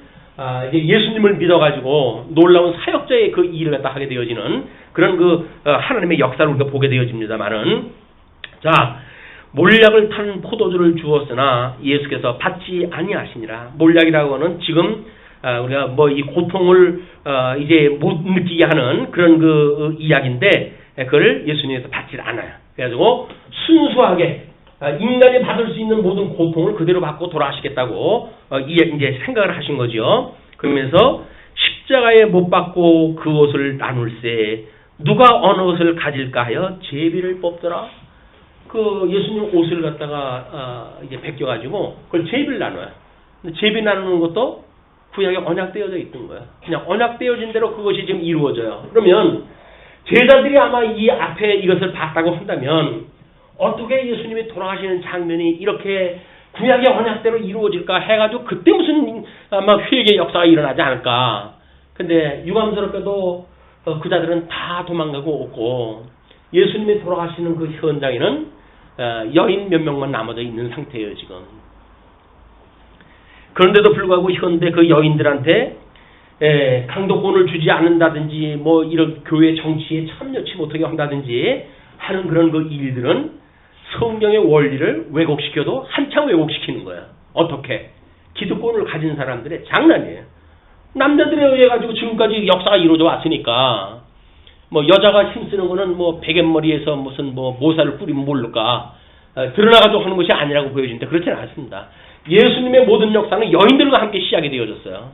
이제 예수님을 믿어가지고 놀라운 사역자의 그 일을 갖다 하게 되어지는 그런 하나님의 역사를 우리가 보게 되어집니다만은 자 몰약을 탄 포도주를 주었으나 예수께서 받지 아니하시니라. 몰약이라고 하는 지금 우리가 뭐 이 고통을 이제 못 느끼게 하는 그런 이야기인데 그걸 예수님께서 받지 않아요. 그래가지고 순수하게 인간이 받을 수 있는 모든 고통을 그대로 받고 돌아가시겠다고 이제 생각을 하신 거죠. 그러면서 십자가에 못 박고 그 옷을 나눌세 누가 어느 옷을 가질까 하여 제비를 뽑더라. 예수님 옷을 갖다가 이제 벗겨가지고 그걸 제비를 나눠요. 근데 제비 나누는 것도 구약에 언약되어져 있던 거예요. 그냥 언약되어진 대로 그것이 지금 이루어져요. 그러면 제자들이 아마 이 앞에 이것을 봤다고 한다면 어떻게 예수님이 돌아가시는 장면이 이렇게 구약의 언약대로 이루어질까 해가지고 그때 무슨 아마 회개의 역사가 일어나지 않을까. 근데 유감스럽게도 그 자들은 다 도망가고 없고 예수님이 돌아가시는 그 현장에는 여인 몇 명만 남아져 있는 상태예요 지금. 그런데도 불구하고 현대 그 여인들한테 강도권을 주지 않는다든지 뭐 이런 교회 정치에 참여치 못하게 한다든지 하는 그런 그 일들은 성경의 원리를 왜곡시켜도 한참 왜곡시키는 거야. 어떻게? 기득권을 가진 사람들의 장난이에요. 남자들에 의해 가지고 지금까지 역사가 이루어져 왔으니까 뭐 여자가 힘쓰는 거는 뭐 베갯머리에서 무슨 뭐 모사를 뿌리면 모를까 드러나가지고 하는 것이 아니라고 보여지는데 그렇지는 않습니다. 예수님의 모든 역사는 여인들과 함께 시작이 되어졌어요.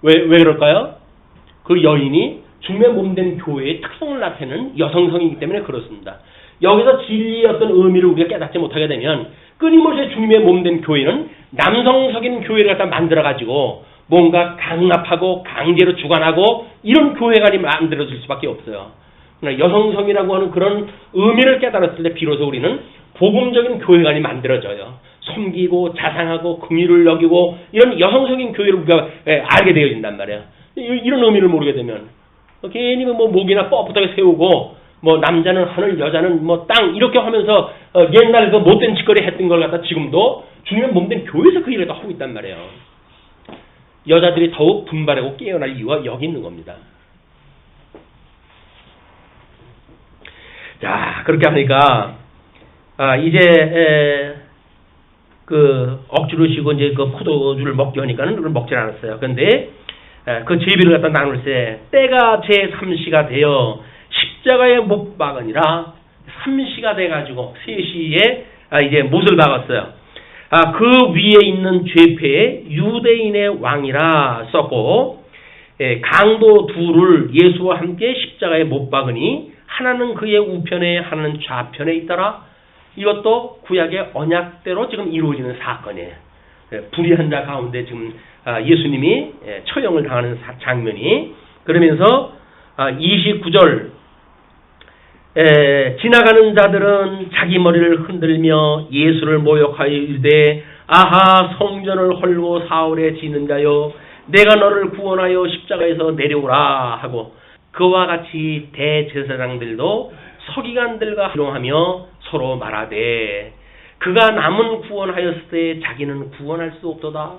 왜 그럴까요? 그 여인이 주님의 몸된 교회의 특성을 나타내는 여성성이기 때문에 그렇습니다. 여기서 진리의 어떤 의미를 우리가 깨닫지 못하게 되면 끊임없이 주님의 몸된 교회는 남성적인 교회를 갖다 만들어가지고 뭔가 강압하고 강제로 주관하고 이런 교회가 만들어질 수밖에 없어요. 그러나 여성성이라고 하는 그런 의미를 깨달았을 때 비로소 우리는 복음적인 교회관이 만들어져요. 섬기고 자상하고 긍휼을 여기고 이런 여성적인 교회를 우리가 알게 되어진단 말이에요. 이런 의미를 모르게 되면 괜히 뭐 목이나 뻣뻣하게 세우고 뭐 남자는 하늘 여자는 뭐 땅 이렇게 하면서 옛날 그 못된 짓거리 했던 걸 갖다 지금도 주님의 몸된 교회에서 그 일을 다 하고 있단 말이에요. 여자들이 더욱 분발하고 깨어날 이유가 여기 있는 겁니다. 자 그렇게 하니까 이제 그 억지로 쉬고 이제 그 포도주를 먹게 하니까는 그걸 먹질 않았어요. 그런데 그 제비를 갖다 나눌 때 때가 제3시가 되어 십자가에 못 박으니라 3시가 돼가지고 3시에 이제 못을 박았어요. 그 위에 있는 죄패에 유대인의 왕이라 썼고 강도 둘을 예수와 함께 십자가에 못 박으니 하나는 그의 우편에 하나는 좌편에 있더라. 이것도 구약의 언약대로 지금 이루어지는 사건이에요. 불의한 자 가운데 지금 예수님이 처형을 당하는 장면이 그러면서 29절 지나가는 자들은 자기 머리를 흔들며 예수를 모욕하여 이르되 아하 성전을 헐고 사흘에 지는 자여 내가 너를 구원하여 십자가에서 내려오라 하고 그와 같이 대제사장들도 서기관들과 희롱하며 서로 말하되 그가 남은 구원하였을 때 자기는 구원할 수 없도다.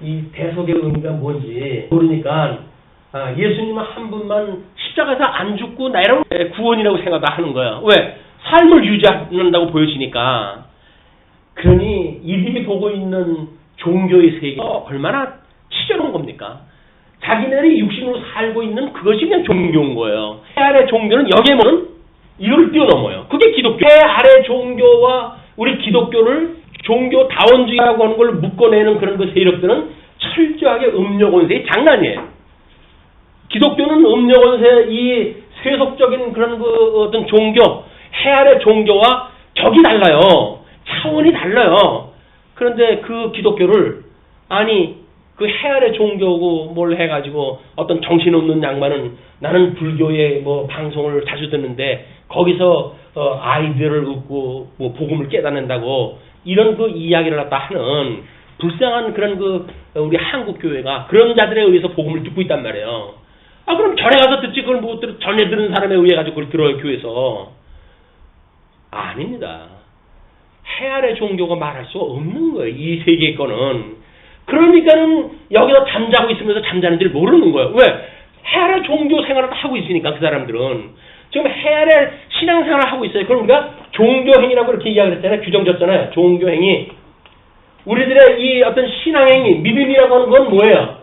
이 대속의 의미가 뭔지 모르니까 예수님은 한 분만 십자가에서 안 죽고 나이라고 구원이라고 생각하는 거예요. 왜? 삶을 유지한다고 보여지니까. 그러니 이들이 보고 있는 종교의 세계가 얼마나 치졸한 겁니까? 자기네들이 육신으로 살고 있는 그것이 그냥 종교인 거예요. 해 아래 종교는 여기에 보면 이걸 뛰어넘어요. 그게 기독교. 해 아래 종교와 우리 기독교를 종교다원주의라고 하는 걸 묶어내는 그런 그 세력들은 철저하게 음료권세의 장난이에요. 기독교는 음료권세 이 세속적인 그런 그 어떤 종교, 해 아래 종교와 격이 달라요. 차원이 달라요. 그런데 그 기독교를 그 해 아래 종교고 뭘 해가지고 어떤 정신없는 양반은 나는 불교의 뭐 방송을 자주 듣는데 거기서 아이디어를 얻고 뭐 복음을 깨닫는다고 이런 그 이야기를 갖다 하는 불쌍한 그런 그 우리 한국 교회가 그런 자들에 의해서 복음을 듣고 있단 말이에요. 그럼 전에 가서 듣지 그걸 못 들어 전에 들은 사람에 의해 가지고 그걸 들어요 교회에서. 아닙니다. 해 아래 종교가 말할 수 없는 거예요. 이 세계 거는. 그러니까는 여기서 잠자고 있으면서 잠자는 줄 모르는 거예요. 왜? 해 아래 종교 생활을 하고 있으니까 그 사람들은. 지금 해 아래 신앙생활을 하고 있어요. 그럼 우리가 종교행위라고 이렇게 이야기를 했잖아요. 규정졌잖아요. 종교행위. 우리들의 이 어떤 신앙행위, 믿음이라고 하는 건 뭐예요?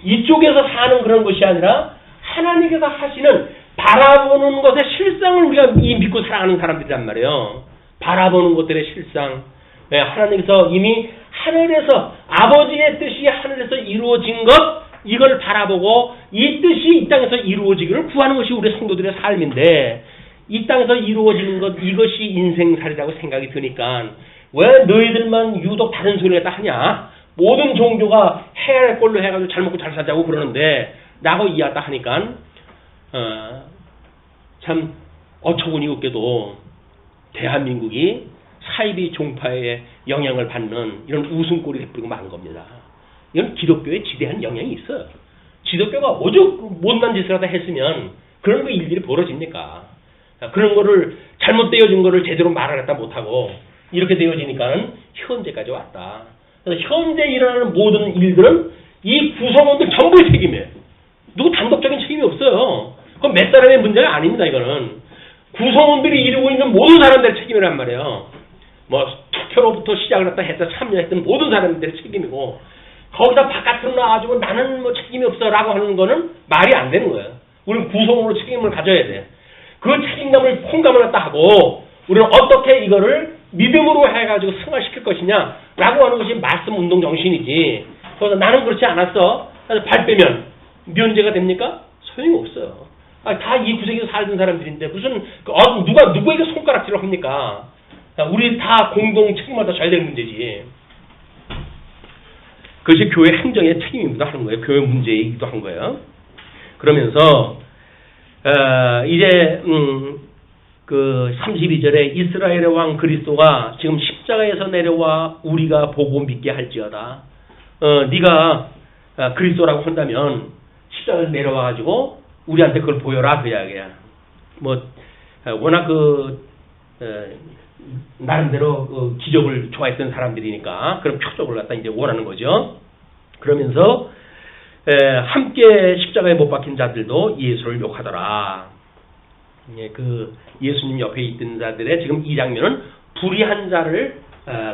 이쪽에서 사는 그런 것이 아니라 하나님께서 하시는 바라보는 것의 실상을 우리가 믿고 살아가는 사람들이란 말이에요. 바라보는 것들의 실상. 하나님께서 이미 하늘에서 아버지의 뜻이 하늘에서 이루어진 것 이걸 바라보고 이 뜻이 이 땅에서 이루어지기를 구하는 것이 우리 성도들의 삶인데 이 땅에서 이루어지는 것 이것이 인생살이라고 생각이 드니까 왜 너희들만 유독 다른 소리를 다 하냐? 모든 종교가 해야 할 걸로 해가지고 잘 먹고 잘 살자고 그러는데 라고 이야기다 하니까 참 어처구니 없게도 대한민국이 사이비 종파의 영향을 받는 이런 웃음꼴이 되버리고 만 겁니다. 이건 기독교에 지대한 영향이 있어요. 기독교가 오죽 못난 짓을 하다 했으면 그런 거 일들이 벌어집니까? 그런 거를 잘못되어진 거를 제대로 말을 갖다 못하고 이렇게 되어지니까는 현재까지 왔다. 그래서 현재 일어나는 모든 일들은 이 구성원들 전부의 책임이에요. 누구 단독적인 책임이 없어요. 그건 몇 사람의 문제가 아닙니다. 이거는 구성원들이 이루고 있는 모든 사람들의 책임이란 말이에요. 뭐 투표로부터 시작을 했다 참여했던 모든 사람들의 책임이고 거기다 바깥으로 나와가지고 나는 뭐 책임이 없어라고 하는 거는 말이 안 되는 거예요. 우리는 구성으로 책임을 가져야 돼. 그 책임감을 공감을 갖다 하고 우리는 어떻게 이거를 믿음으로 해가지고 승화시킬 것이냐라고 하는 것이 말씀 운동 정신이지. 그래서 나는 그렇지 않았어. 그래서 발 빼면 면제가 됩니까? 소용이 없어요. 다 이 구석에서 살던 사람들인데 무슨 누가 누구에게 손가락질을 합니까? 우리 다 공동 책임을 져야 되는 문제지. 그것이 교회 행정의 책임이기도 하는 거예요. 교회 문제이기도 한 거예요. 그러면서 이제 그 32절에 이스라엘의 왕 그리스도가 지금 십자가에서 내려와 우리가 보고 믿게 할지어다. 네가 그리스도라고 한다면 십자가에서 내려와가지고 우리한테 그걸 보여라 그 이야기야. 뭐 워낙 나름대로 기적을 좋아했던 사람들이니까 그런 표적을 갖다 이제 원하는 거죠. 그러면서 함께 십자가에 못 박힌 자들도 예수를 욕하더라. 예, 그 예수님 옆에 있던 자들의 지금 이 장면은 불의한 자를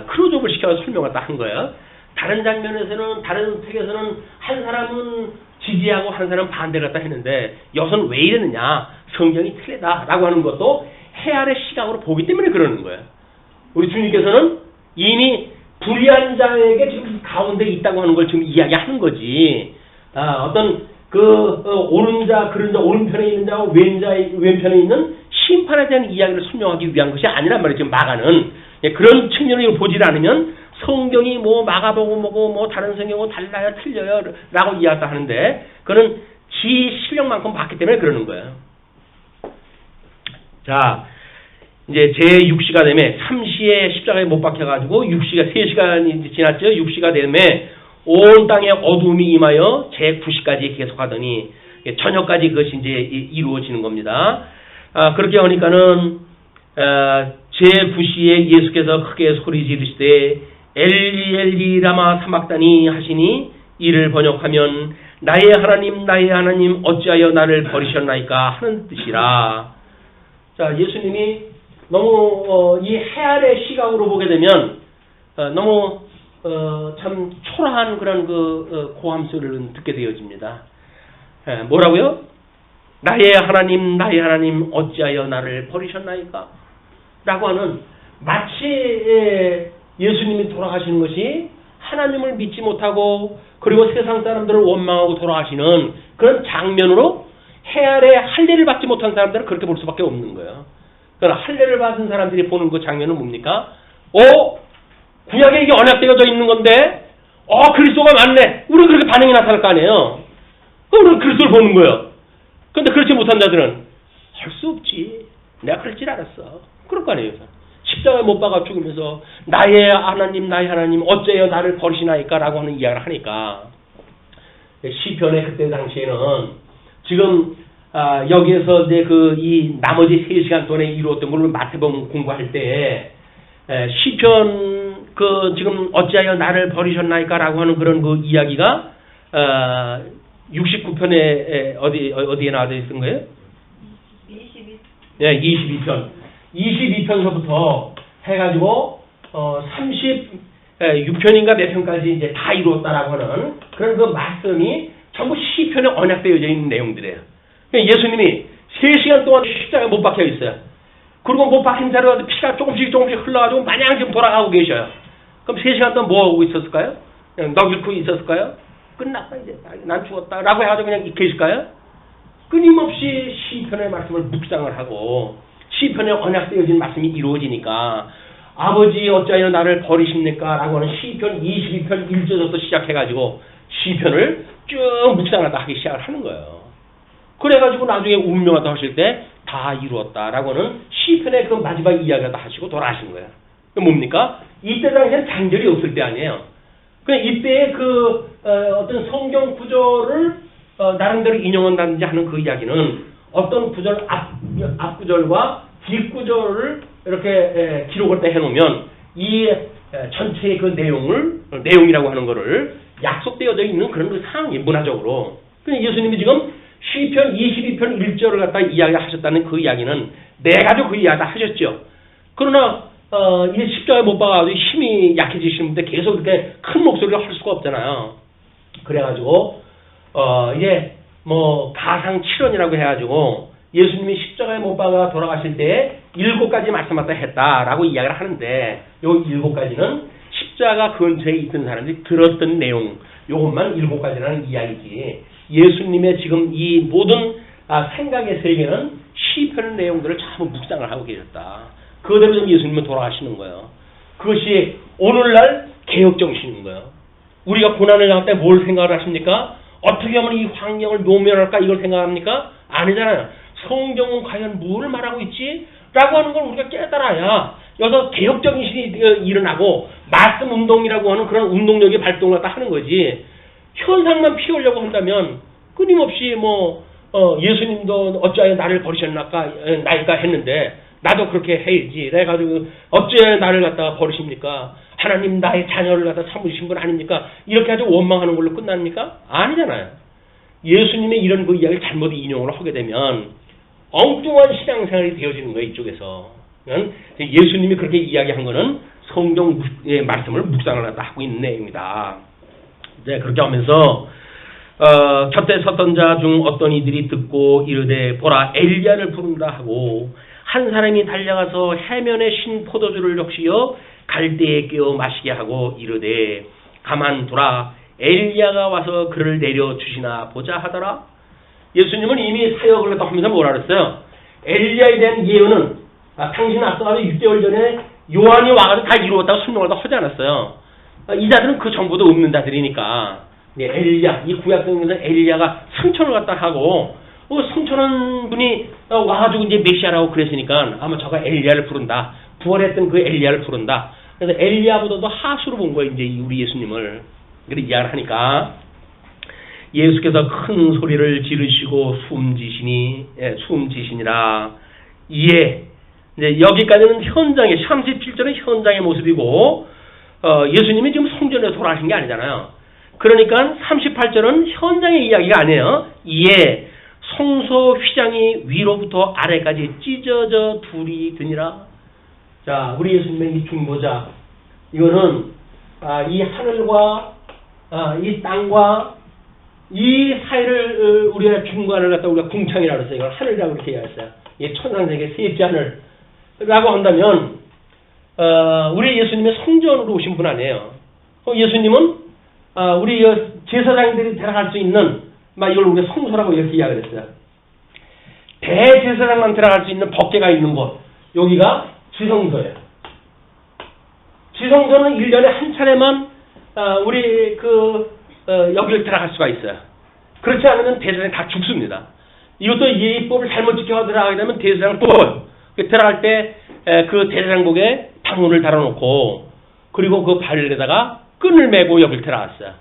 크로즈업을 시켜서 설명을 딱 한 거예요. 다른 장면에서는 다른 책에서는 한 사람은 지지하고 한 사람은 반대를 갖다 했는데 여기서는 왜 이러느냐, 성경이 틀리다라고 하는 것도 헤아의 시각으로 보기 때문에 그러는 거예요. 우리 주님께서는 이미 불의한 자에게 지금 가운데 있다고 하는 걸 지금 이야기하는 거지. 어떤 옳은 자, 그런 자, 오른편에 있는 자와 왼편에 있는 심판에 대한 이야기를 설명하기 위한 것이 아니란 말이에요. 지금 마가는 그런 측면으로 보질 않으면 성경이 뭐 마가보고 뭐고 뭐 다른 성경하고 달라요, 틀려요 라고 이야기를 하는데 그는 지 실력만큼 봤기 때문에 그러는 거예요. 자, 이제 제6시가 되면 3시에 십자가에 못 박혀가지고 3시간이 지났죠. 6시가 되면 온 땅에 어둠이 임하여 제9시까지 계속하더니 저녁까지 그것이 이제 이루어지는 겁니다. 그렇게 하니까는 제9시에 예수께서 크게 소리 지르시되 엘리 엘리 라마 사막다니 하시니 이를 번역하면 나의 하나님 어찌하여 나를 버리셨나이까 하는 뜻이라. 자, 예수님이 너무 이 헤아의 시각으로 보게 되면 너무 참 초라한 그런 고함 소리를 듣게 되어집니다. 뭐라고요? 나의 하나님 어찌하여 나를 버리셨나이까? 라고 하는 마치 예수님이 돌아가시는 것이 하나님을 믿지 못하고 그리고 세상 사람들을 원망하고 돌아가시는 그런 장면으로 헤아의 할례를 받지 못한 사람들은 그렇게 볼 수밖에 없는 거예요. 그러나 할례를 받은 사람들이 보는 그 장면은 뭡니까? 구약에 이게 언약되어져 있는 건데 그리스도가 맞네. 우리 그렇게 반응이 나타날 거 아니에요. 그럼 우리는 그리스도를 보는 거예요. 그런데 그렇지 못한 자들은 할 수 없지. 내가 그럴 줄 알았어. 그럴 거 아니에요. 십자가에 못 박아 죽으면서 나의 하나님 어째요 나를 버리시나이까 라고 하는 이야기를 하니까 시편의 그때 당시에는 지금 여기에서 이제 이 나머지 3시간 동안에 이루었던 걸 마태복음 공부할 때 시편 지금 어찌하여 나를 버리셨나이까 라고 하는 그런 이야기가 69편에 어디에 나와져 있는 거예요? 22. 네, 22편. 22편서부터 해가지고 36편인가 몇 편까지 이제 다 이루었다라고 하는 그런 말씀이 전부 시편에 언약되어져 있는 내용들이에요. 예수님이 3시간 동안 십자가에 못 박혀 있어요. 그리고 못 박힌 자로 피가 조금씩 흘러가지고 마냥 지금 돌아가고 계셔요. 그럼 3시간 동안 뭐 하고 있었을까요? 그냥 넋 잃고 있었을까요? 끝났다 이제 난 죽었다 라고 해가지고 그냥 계실까요? 끊임없이 시편의 말씀을 묵상을 하고 시편에 언약되어진 말씀이 이루어지니까 아버지 어찌하여 나를 버리십니까? 라고 하는 시편 22편 1절부터 시작해가지고 시편을 쭉 묵상하다 하기 시작을 하는 거예요. 그래가지고 나중에 운명하다 하실 때 다 이루었다라고 하는 시편의 그 마지막 이야기를 다 하시고 돌아가신 거예요. 그 뭡니까? 이때 당시에는 장절이 없을 때 아니에요. 그냥 이때의 어떤 성경 구절을 나름대로 인용한다든지 하는 그 이야기는 어떤 구절 앞 구절과 뒷 구절을 이렇게 기록을 때 해놓으면 이 전체의 그 내용이라고 하는 거를 약속되어져 있는 그런 상황이 문화적으로. 그러니까 예수님이 지금 시편 22편 1절을 갖다 이야기하셨다는 그 이야기는 네 가지 그 이야기 다 하셨죠. 그러나 이 십자가에 못 박아가지고 힘이 약해지시는 분들 계속 이렇게 큰 목소리로 할 수가 없잖아요. 그래가지고 이제 가상 7원이라고 해가지고 예수님이 십자가에 못 박아 돌아가실 때 7가지 말씀하다 했다라고 이야기를 하는데 요 7가지는 십자가 근처에 있던 사람들이 들었던 내용 요것만 7가지라는 이야기지. 예수님의 지금 이 모든 생각의 세계는 시편의 내용들을 전부 묵상을 하고 계셨다. 그대로 좀 예수님은 돌아가시는 거예요. 그것이 오늘날 개혁정신인 거예요. 우리가 고난을 당할 때 뭘 생각을 하십니까? 어떻게 하면 이 환경을 모면할까 이걸 생각합니까? 아니잖아요. 성경은 과연 뭘 말하고 있지? 라고 하는 걸 우리가 깨달아야 여기서 개혁정신이 일어나고 말씀 운동이라고 하는 그런 운동력이 발동을 갖다 하는 거지. 현상만 피우려고 한다면 끊임없이 예수님도 어찌하여 나를 버리셨나이까 했는데 나도 그렇게 해야지. 그래가지고 어찌하여 나를 갖다가 버리십니까? 하나님 나의 자녀를 갖다 삼으신 분 아닙니까? 이렇게 아주 원망하는 걸로 끝납니까? 아니잖아요. 예수님의 이런 그 이야기를 잘못 인용을 하게 되면 엉뚱한 신앙생활이 되어지는 거예요. 이쪽에서. 예수님이 그렇게 이야기한 거는 성경의 말씀을 묵상을 하고 있는 내용입니다. 네, 그렇게 하면서 곁에 섰던 자 중 어떤 이들이 듣고 이르되 보라 엘리야를 부른다 하고 한 사람이 달려가서 해면에 신 포도주를 적시어 갈대에 끼워 마시게 하고 이르되 가만두라 엘리야가 와서 그를 내려주시나 보자 하더라. 예수님은 이미 사역을 하면서 뭐라 그랬어요? 엘리야에 대한 예언은 당신 앞서가서 6개월 전에 요한이 와가지고 다 이루었다고 설명을 다 하지 않았어요. 이 자들은 그 정보도 없는 자들이니까. 네, 엘리야, 이 구약성경에서 엘리야가 승천을 갖다 하고 승천한 분이 와가지고 이제 메시아라고 그랬으니까 아마 저가 엘리야를 부른다. 부활했던 그 엘리야를 부른다. 그래서 엘리야보다도 하수로 본 거예요. 이제 우리 예수님을. 그렇게 이야기를 하니까 예수께서 큰 소리를 지르시고 숨지시니라. 이에 이제 여기까지는 현장의 37절은 현장의 모습이고 예수님이 지금 성전에 돌아가신 게 아니잖아요. 그러니까 38절은 현장의 이야기가 아니에요. 이에 성소 휘장이 위로부터 아래까지 찢어져 둘이 드니라. 자, 우리 예수님의 이 중보자, 이거는 이 하늘과 이 땅과 이 사이를 우리가 중간을 갖다 우리가 궁창이라고 했어요. 이걸 하늘이라고 이렇게 이야기했어요. 이 천상세계 셋째 하늘라고 한다면 우리 예수님의 성전으로 오신 분 아니에요. 예수님은 우리 제사장들이 들어갈 수 있는 이걸 우리가 성소라고 이렇게 이야기를 했어요. 대제사장만 들어갈 수 있는 법궤가 있는 곳, 여기가 지성소예요. 지성소는 1년에 한 차례만 우리 여기를 들어갈 수가 있어요. 그렇지 않으면 대제사장이 다 죽습니다. 이것도 예의법을 잘못 지켜 들어가게 되면 대제사장을 뽑아요. 들어갈 때 그 대제사장복에 방울을 달아놓고 그리고 그 발에다가 끈을 메고 여길 들어갔어요.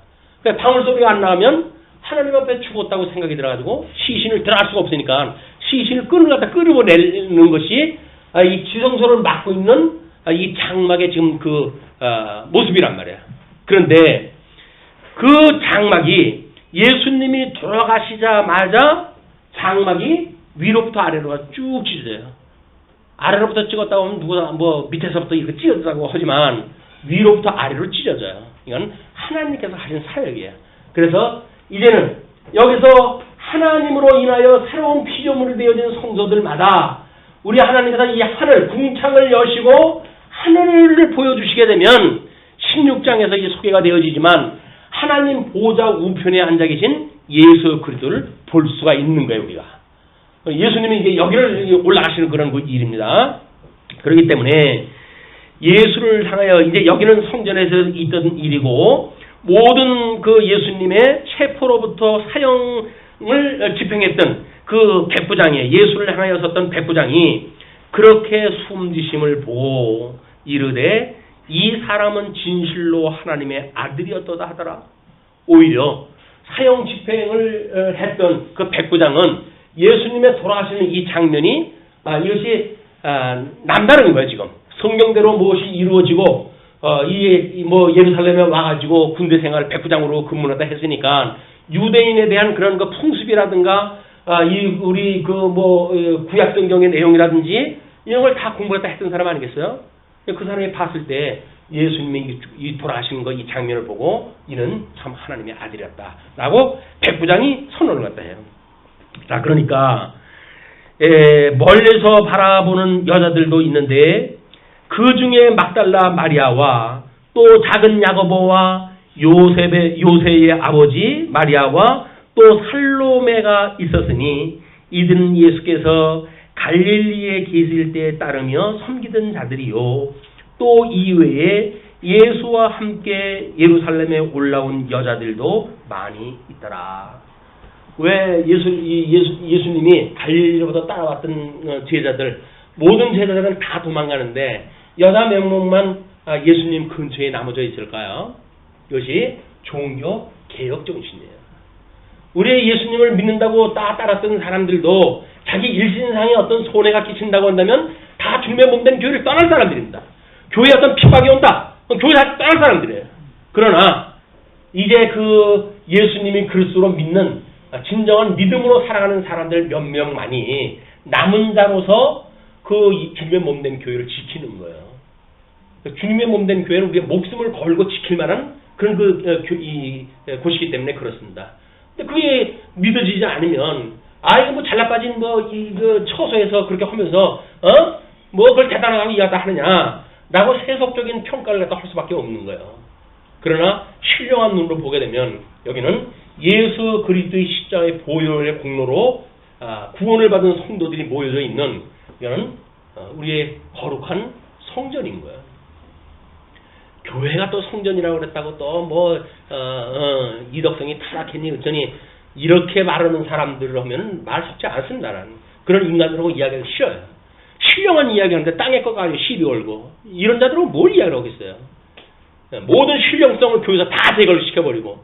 방울 소리가 안 나오면 하나님 앞에 죽었다고 생각이 들어가지고 시신을 들어갈 수가 없으니까 시신을 끈을 갖다 끌어내는 것이 이 지성소를 막고 있는 이 장막의 지금 모습이란 말이에요. 그런데 그 장막이 예수님이 돌아가시자마자 장막이 위로부터 아래로가 쭉 찢어져요. 아래로부터 찍었다고 하면 누가 밑에서부터 이렇게 찢어졌다고 하지만 위로부터 아래로 찢어져요. 이건 하나님께서 하신 사역이에요. 그래서 이제는 여기서 하나님으로 인하여 새로운 피조물이 되어진 성소들마다 우리 하나님께서 이 하늘 궁창을 여시고 하늘을 보여주시게 되면 16장에서 이제 소개가 되어지지만 하나님 보좌 우편에 앉아 계신 예수 그리스도를 볼 수가 있는 거예요. 우리가 예수님이 이제 여기를 올라가시는 그런 일입니다. 그렇기 때문에 예수를 향하여 이제 여기는 성전에서 있던 일이고 모든 그 예수님의 체포로부터 사형을 집행했던 그 백부장이 예수를 향하여 섰던 백부장이 그렇게 숨지심을 보고 이르되 이 사람은 진실로 하나님의 아들이었도다 하더라. 오히려 사형 집행을 했던 그 백부장은 예수님의 돌아가시는 이 장면이 이것이 남다른 거예요. 지금 성경대로 무엇이 이루어지고 예루살렘에 와가지고 군대 생활 백부장으로 근무하다 했으니까 유대인에 대한 그런 그 풍습이라든가 우리 구약 성경의 내용이라든지 이런 걸 다 공부했다 했던 사람 아니겠어요? 그 사람이 봤을 때 예수님이 이 돌아가시는 거 이 장면을 보고 이는 참 하나님의 아들이었다라고 백부장이 선언을 갖다 해요. 자, 그러니까 멀리서 바라보는 여자들도 있는데 그 중에 막달라 마리아와 또 작은 야고보와 요새의 아버지 마리아와 또 살로메가 있었으니 이들은 예수께서 갈릴리에 계실 때에 따르며 섬기던 자들이요 또 이외에 예수와 함께 예루살렘에 올라온 여자들도 많이 있더라. 왜 예수님이 갈릴리로부터 따라왔던 제자들 모든 제자들은 다 도망가는데 여자 몇 명만 예수님 근처에 남아져 있을까요? 이것이 종교 개혁 정신이에요. 우리 예수님을 믿는다고 따랐던 사람들도 자기 일신상에 어떤 손해가 끼친다고 한다면 다 주님의 몸된 교회를 떠날 사람들입니다. 교회에 어떤 핍박이 온다. 교회 다 떠날 사람들이에요. 그러나 이제 그 예수님이 그리스도로 믿는 진정한 믿음으로 살아가는 사람들 몇 명만이 남은 자로서 그 주님의 몸된 교회를 지키는 거예요. 주님의 몸된 교회는 우리가 목숨을 걸고 지킬 만한 그런 곳이기 때문에 그렇습니다. 근데 그게 믿어지지 않으면 이거 뭐 잘나빠진 그 처소에서 그렇게 하면서 뭐 그걸 대단하다고 이야기다 하느냐라고 세속적인 평가를 갖다 할 수밖에 없는 거예요. 그러나 신령한 눈으로 보게 되면 여기는 예수 그리스도의 십자가의 보혈의 공로로 구원을 받은 성도들이 모여져 있는 이거는 우리의 거룩한 성전인 거예요. 교회가 또 성전이라고 그랬다고 또 뭐 이덕성이 타락했니 어쩌니 이렇게 말하는 사람들을 하면 말 섞지 않습니다라는 그런 인간들하고 이야기하기 싫어요. 신령한 이야기하는데 땅에 거 가지고 시비 걸고 이런 자들은 뭘 이야기를 하겠어요. 모든 신령성을 교회에서 다 제거를 시켜버리고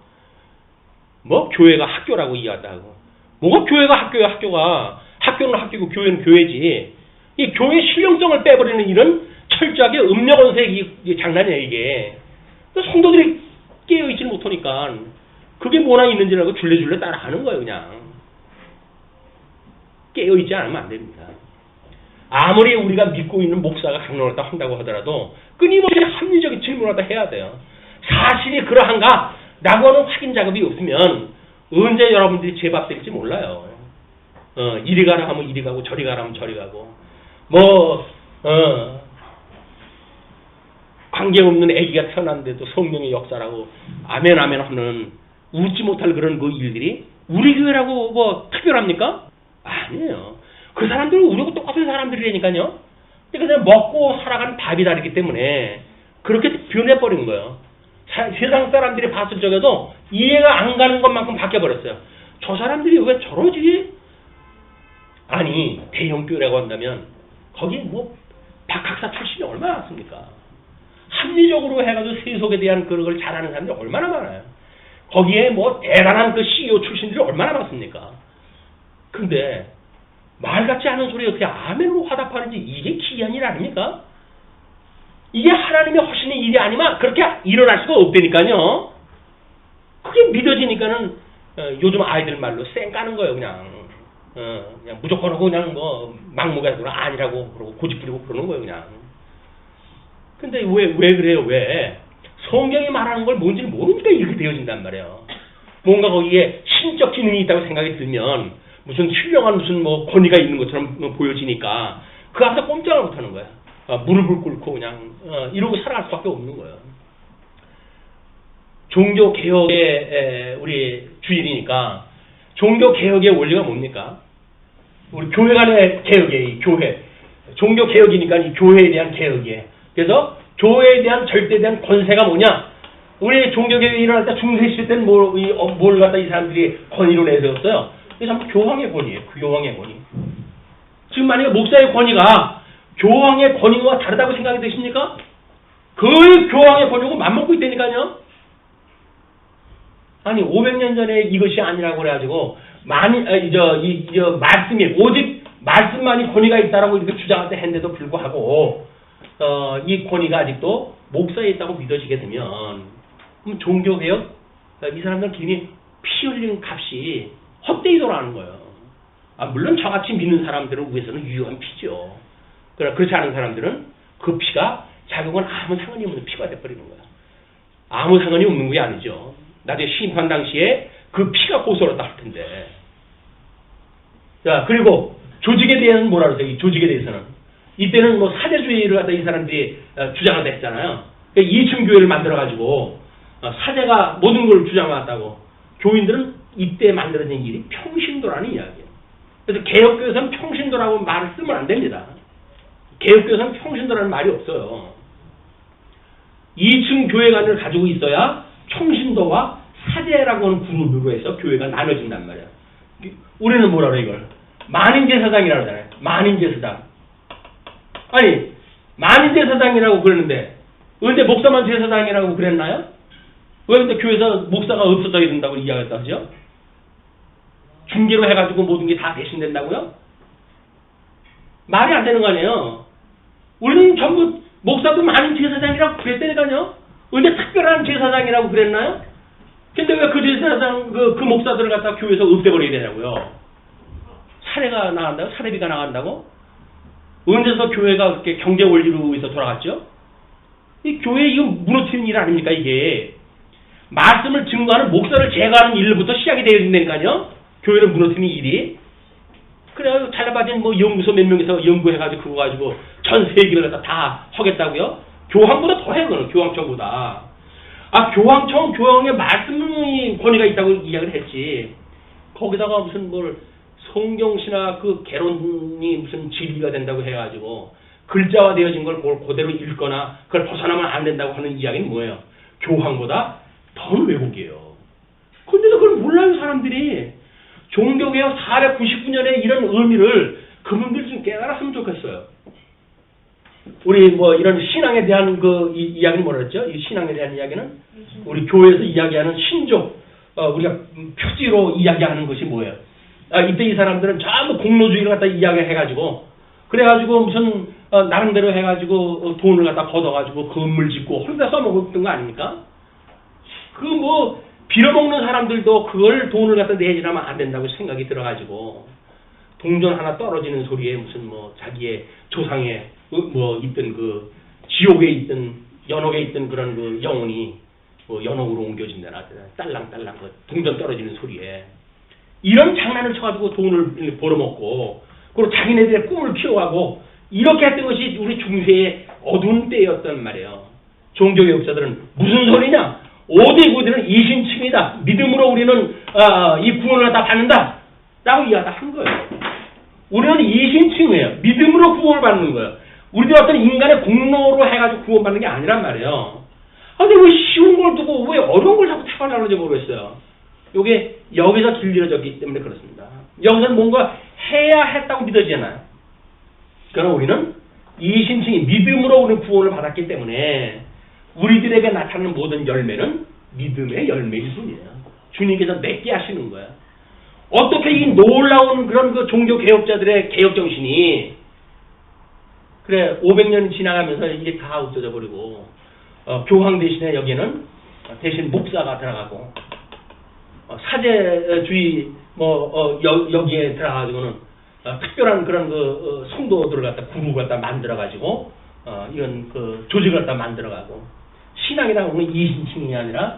뭐 교회가 학교라고 이야기하고 뭐가 교회가 학교야 학교는 학교고 교회는 교회지. 이 교회 신령성을 빼버리는 일은 철저하게 음력원색이 장난이야 이게. 성도들이 깨어있지 못하니까 그게 뭐나 있는지라고 줄레줄레 따라하는 거예요 그냥. 깨어있지 않으면 안 됩니다. 아무리 우리가 믿고 있는 목사가 강론을 한다고 하더라도 끊임없이 합리적인 질문을 다 해야 돼요. 사실이 그러한가? 라고 하는 확인 작업이 없으면 언제 여러분들이 제밥될지 몰라요. 이리 가라 하면 이리 가고 저리 가라 하면 저리 가고 관계없는 아기가 태어났는데도 성령의 역사라고 아멘 하는 웃지 못할 그런 그 일들이 우리 교회라고 뭐 특별합니까? 아니에요. 그 사람들은 우리하고 똑같은 사람들이라니까요. 그러니까 먹고 살아가는 밥이 다르기 때문에 그렇게 변해버린 거예요. 세상 사람들이 봤을 적에도 이해가 안 가는 것만큼 바뀌어버렸어요. 저 사람들이 왜 저러지? 아니 대형교회라고 한다면 거기 뭐 박학사 출신이 얼마나 많습니까? 합리적으로 해가지고 세속에 대한 그런 걸 잘하는 사람들이 얼마나 많아요. 거기에 뭐 대단한 그 CEO 출신들이 얼마나 많습니까? 근데 말 같지 않은 소리 어떻게 아멘으로 화답하는지 이게 기이한 일 아닙니까? 이게 하나님의 하시는 일이 아니면 그렇게 일어날 수가 없다니까요. 그게 믿어지니까는 요즘 아이들 말로 쌩 까는 거예요 그냥. 그냥 무조건 하고 그냥 뭐 막무가내로 아니라고 그러고 고집부리고 그러는 거예요 그냥. 근데 왜 그래요? 왜? 성경이 말하는 걸 뭔지를 모르니까 이렇게 되어진단 말이에요. 뭔가 거기에 신적 기능이 있다고 생각이 들면 무슨 신령한 무슨 뭐 권위가 있는 것처럼 보여지니까 그 앞에서 꼼짝을 못하는 거야. 무릎을 꿇고 그냥 이러고 살아갈 수밖에 없는 거예요. 종교 개혁의 우리 주일이니까 종교 개혁의 원리가 뭡니까? 우리 교회 간의 개혁이에요. 교회. 종교 개혁이니까 이 교회에 대한 개혁이에요. 그래서 교회에 대한 절대대한 권세가 뭐냐? 우리 종교 개혁이 일어날 때 중세 시대 때는 뭘 갖다 이 사람들이 권위로 내세웠어요? 이게 전부 교황의 권위예요. 교황의 권위. 지금 만약에 목사의 권위가 교황의 권위와 다르다고 생각이 되십니까? 그 교황의 권위고 맞먹고 있다니까요. 아니 500년 전에 이것이 아니라고 그래가지고 말씀이 오직 말씀만이 권위가 있다라고 이렇게 주장할 때 했는데도 불구하고 이 권위가 아직도 목사에 있다고 믿어지게 되면 그럼 종교개혁 이 사람들은 괜히 피 흘린 값이 헛되이 돌아가는 거예요. 물론 저같이 믿는 사람들을 위해서는 유효한 피죠. 그러나 그렇지 않은 사람들은 그 피가 자격은 아무 상관이 없는 피가 돼버리는 거야. 아무 상관이 없는 게 아니죠. 나중에 심판 당시에 그 피가 고소하다 할 텐데. 자, 그리고 조직에 대해서는 뭐라 그러세요? 이 조직에 대해서는. 이때는 뭐 사제주의를 갖다 이 사람들이 주장한다 했잖아요. 그러니까 2층 교회를 만들어가지고 사제가 모든 걸 주장해왔다고. 교인들은 이때 만들어진 일이 평신도라는 이야기예요. 그래서 개혁교에서는 평신도라고 말을 쓰면 안 됩니다. 개혁교에서는 평신도라는 말이 없어요. 2층 교회관을 가지고 있어야 평신도와 사제라고 하는 그룹으로 해서 교회가 나눠진단 말이야. 우리는 뭐라 그래 이걸? 만인제사장이라고 하잖아요. 만인제사장. 아니 만인제사장이라고 그러는데 언제 목사만 제사장이라고 그랬나요? 왜 근데 교회에서 목사가 없어져야 된다고 이야기했다 하죠? 중계로 해가지고 모든 게 다 대신된다고요? 말이 안 되는 거 아니에요. 우리는 전부 목사도 만인 제사장이라고 그랬다니까요. 근데 특별한 제사장이라고 그랬나요? 근데 왜 그 제사장 그 목사들을 갖다 교회에서 없애버려야 되냐고요? 사례가 나간다고? 사례비가 나간다고? 언제서 교회가 그렇게 경제 원리로 해서 돌아갔죠? 이 교회 이거 무너뜨리는 일 아닙니까 이게? 말씀을 증거하는 목사를 제거하는 일부터 시작이 되어야 된다니까요. 교회를 무너뜨리는 일이. 그래가지고 잘라빠진 뭐 연구소 몇 명이서 연구해가지고 그거 가지고 전 세계를 갖다 다 하겠다고요? 교황보다 더해 그거는 교황청보다. 아 교황청 교황의 말씀이 권위가 있다고 이야기를 했지. 거기다가 무슨 뭘 성경신학 그 개론이 무슨 진리가 된다고 해가지고 글자화 되어진 걸 그대로 읽거나 그걸 벗어나면 안 된다고 하는 이야기는 뭐예요? 교황보다 더는 왜곡이에요. 근데도 그걸 몰라요 사람들이. 종교개혁 499년의 이런 의미를 그분들 좀 깨달았으면 좋겠어요. 우리 뭐 이런 신앙에 대한 그 이야기는 뭐라 그랬죠? 이 신앙에 대한 이야기는 우리 교회에서 이야기하는 신족, 우리가 표지로 이야기하는 것이 뭐예요? 이때 이 사람들은 전부 공로주의를 갖다 이야기해가지고 그래가지고 무슨 나름대로 해가지고 돈을 갖다 걷어가지고 건물 짓고 홀다 써먹었던 거 아닙니까? 그 뭐 빌어먹는 사람들도 그걸 돈을 갖다 내지라면 안 된다고 생각이 들어가지고 동전 하나 떨어지는 소리에 무슨 뭐 자기의 조상에 뭐 있던 그 지옥에 있던 연옥에 있던 그런 그 영혼이 뭐 연옥으로 옮겨진다나 딸랑딸랑 그 동전 떨어지는 소리에 이런 장난을 쳐가지고 돈을 벌어먹고 그리고 자기네들의 꿈을 키워가고 이렇게 했던 것이 우리 중세의 어두운 때였단 말이에요. 종교개혁자들은 무슨 소리냐? 오대구대는 이신칭이다. 믿음으로 우리는 이 구원을 다 받는다. 라고 이야기한 거예요. 우리는 이신칭이에요. 믿음으로 구원을 받는 거예요. 우리들 어떤 인간의 공로로 해가지고 구원받는 게 아니란 말이에요. 근데 왜 쉬운 걸 두고 왜 어려운 걸 자꾸 택하려고 하는지 모르겠어요. 이게 여기서 길들여졌기 때문에 그렇습니다. 여기서는 뭔가 해야 했다고 믿어지잖아요. 그러나 우리는 이신칭이 믿음으로 우리는 구원을 받았기 때문에 우리들에게 나타나는 모든 열매는 믿음의 열매일 뿐이에요. 주님께서 맺게 하시는 거예요. 어떻게 이 놀라운 그런 그 종교 개혁자들의 개혁 정신이 그래 500년이 지나가면서 이게 다 없어져 버리고 교황 대신에 여기에는 대신 목사가 들어가고 사제주의 여기에 들어가가지고는 특별한 그런 그 성도들을 갖다 구루를 갖다 만들어 가지고 이런 그 조직을 갖다 만들어 가고 신앙이라고 하는 이신칭이 아니라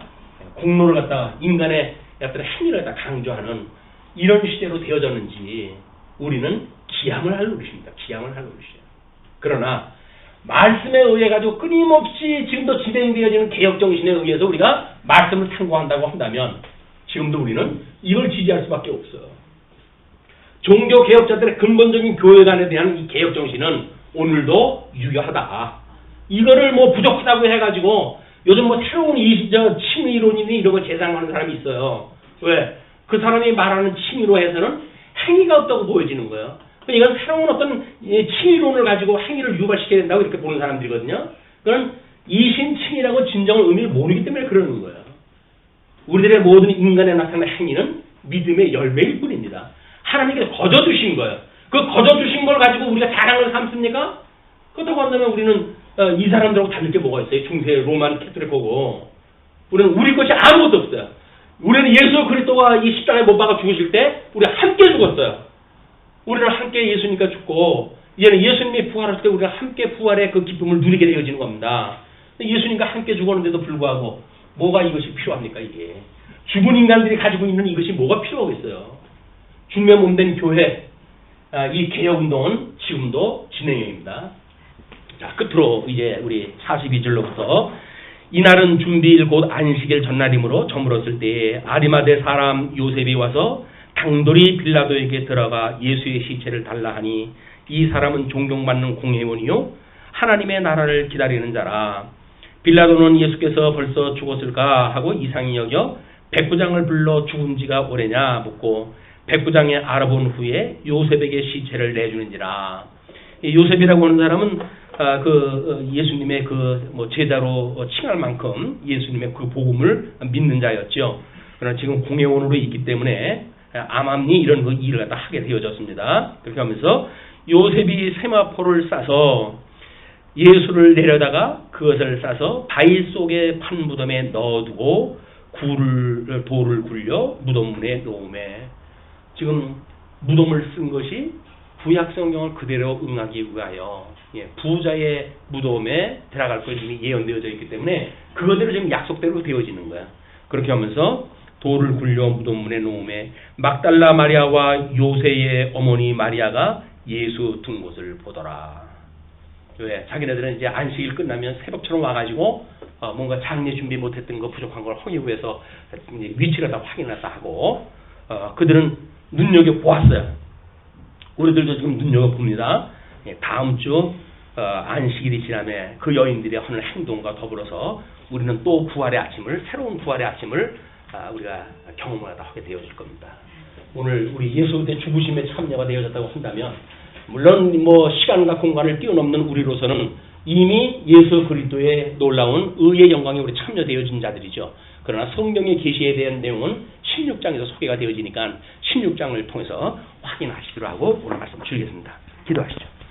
공로를 갖다가 인간의 어떤 행위를 갖다 강조하는 이런 시대로 되어졌는지 우리는 기함을 할 노릇입니다. 기함을 할 노릇이에요. 그러나 말씀에 의해 가지고 끊임없이 지금도 진행되어지는 개혁 정신에 의해서 우리가 말씀을 탐구한다고 한다면 지금도 우리는 이걸 지지할 수밖에 없어요. 종교 개혁자들의 근본적인 교회관에 대한 이 개혁 정신은 오늘도 유효하다. 이거를 뭐 부족하다고 해가지고 요즘 뭐 새로운 칭의론이니 이런 거 제상하는 사람이 있어요. 왜? 그 사람이 말하는 칭의로해서는 행위가 없다고 보여지는 거예요. 이건 새로운 어떤 칭의론을 가지고 행위를 유발시켜야 된다고 이렇게 보는 사람들이거든요. 그건 이신칭이라고 진정한 의미를 모르기 때문에 그러는 거예요. 우리들의 모든 인간에 나타나는 행위는 믿음의 열매일 뿐입니다. 하나님께서 거저주신 거예요. 그 거저주신 걸 가지고 우리가 자랑을 삼습니까? 그렇다고 한다면 우리는 이 사람들하고 다를 게 뭐가 있어요? 중세 로만 캐토릭하고 우리는 우리 것이 아무것도 없어요. 우리는 예수 그리스도가 이 십자가에 못 박아 죽으실 때 우리가 함께 죽었어요. 우리는 함께 예수님과 죽고 이제는 예수님이 부활할 때 우리가 함께 부활의 그 기쁨을 누리게 되어지는 겁니다. 예수님과 함께 죽었는데도 불구하고 뭐가 이것이 필요합니까? 이게 죽은 인간들이 가지고 있는 이것이 뭐가 필요하겠어요? 죽면 몸된 교회 이 개혁운동은 지금도 진행형입니다. 자, 끝으로 이제 우리 42절로부터 이날은 준비일 곧 안식일 전날이므로 저물었을 때에 아리마대 사람 요셉이 와서 당돌이 빌라도에게 들어가 예수의 시체를 달라 하니 이 사람은 존경받는 공회원이요 하나님의 나라를 기다리는 자라. 빌라도는 예수께서 벌써 죽었을까 하고 이상히 여겨 백부장을 불러 죽은 지가 오래냐 묻고 백부장이 알아본 후에 요셉에게 시체를 내주는지라. 요셉이라고 하는 사람은 예수님의 제자로 칭할 만큼 예수님의 그 복음을 믿는 자였죠. 그러나 지금 공회원으로 있기 때문에 암암리 이런 그 일을 갖다 하게 되어졌습니다. 그렇게 하면서 요셉이 세마포를 싸서 예수를 내려다가 그것을 싸서 바위 속에 판 무덤에 넣어두고 돌을 굴려 무덤 문에 놓음에 지금 무덤을 쓴 것이 구약 성경을 그대로 응하기 위하여 부자의 무덤에 들어갈 것이 이미 예언되어져 있기 때문에 그거대로 지금 약속대로 되어지는 거야. 그렇게 하면서 돌을 굴려 무덤 문에 놓음에 막달라 마리아와 요새의 어머니 마리아가 예수 둔 곳을 보더라. 왜? 자기네들은 이제 안식일 끝나면 새벽처럼 와가지고 뭔가 장례 준비 못했던 거 부족한 걸 확인해서 위치를 다 확인했다 하고 그들은 눈여겨보았어요. 우리들도 지금 눈여겨봅니다. 다음 주 안식일이 지나면 그 여인들의 하는 행동과 더불어서 우리는 또 부활의 아침을, 새로운 부활의 아침을 우리가 경험하다 하게 되어질 겁니다. 오늘 우리 예수 의 죽으심에 참여가 되어졌다고 한다면 물론 뭐 시간과 공간을 뛰어넘는 우리로서는 이미 예수 그리스도의 놀라운 의의 영광에 우리 참여되어진 자들이죠. 그러나 성경의 계시에 대한 내용은 16장에서 소개가 되어지니까 16장을 통해서 확인하시기로 하고 오늘 말씀 드리겠습니다. 기도하시죠.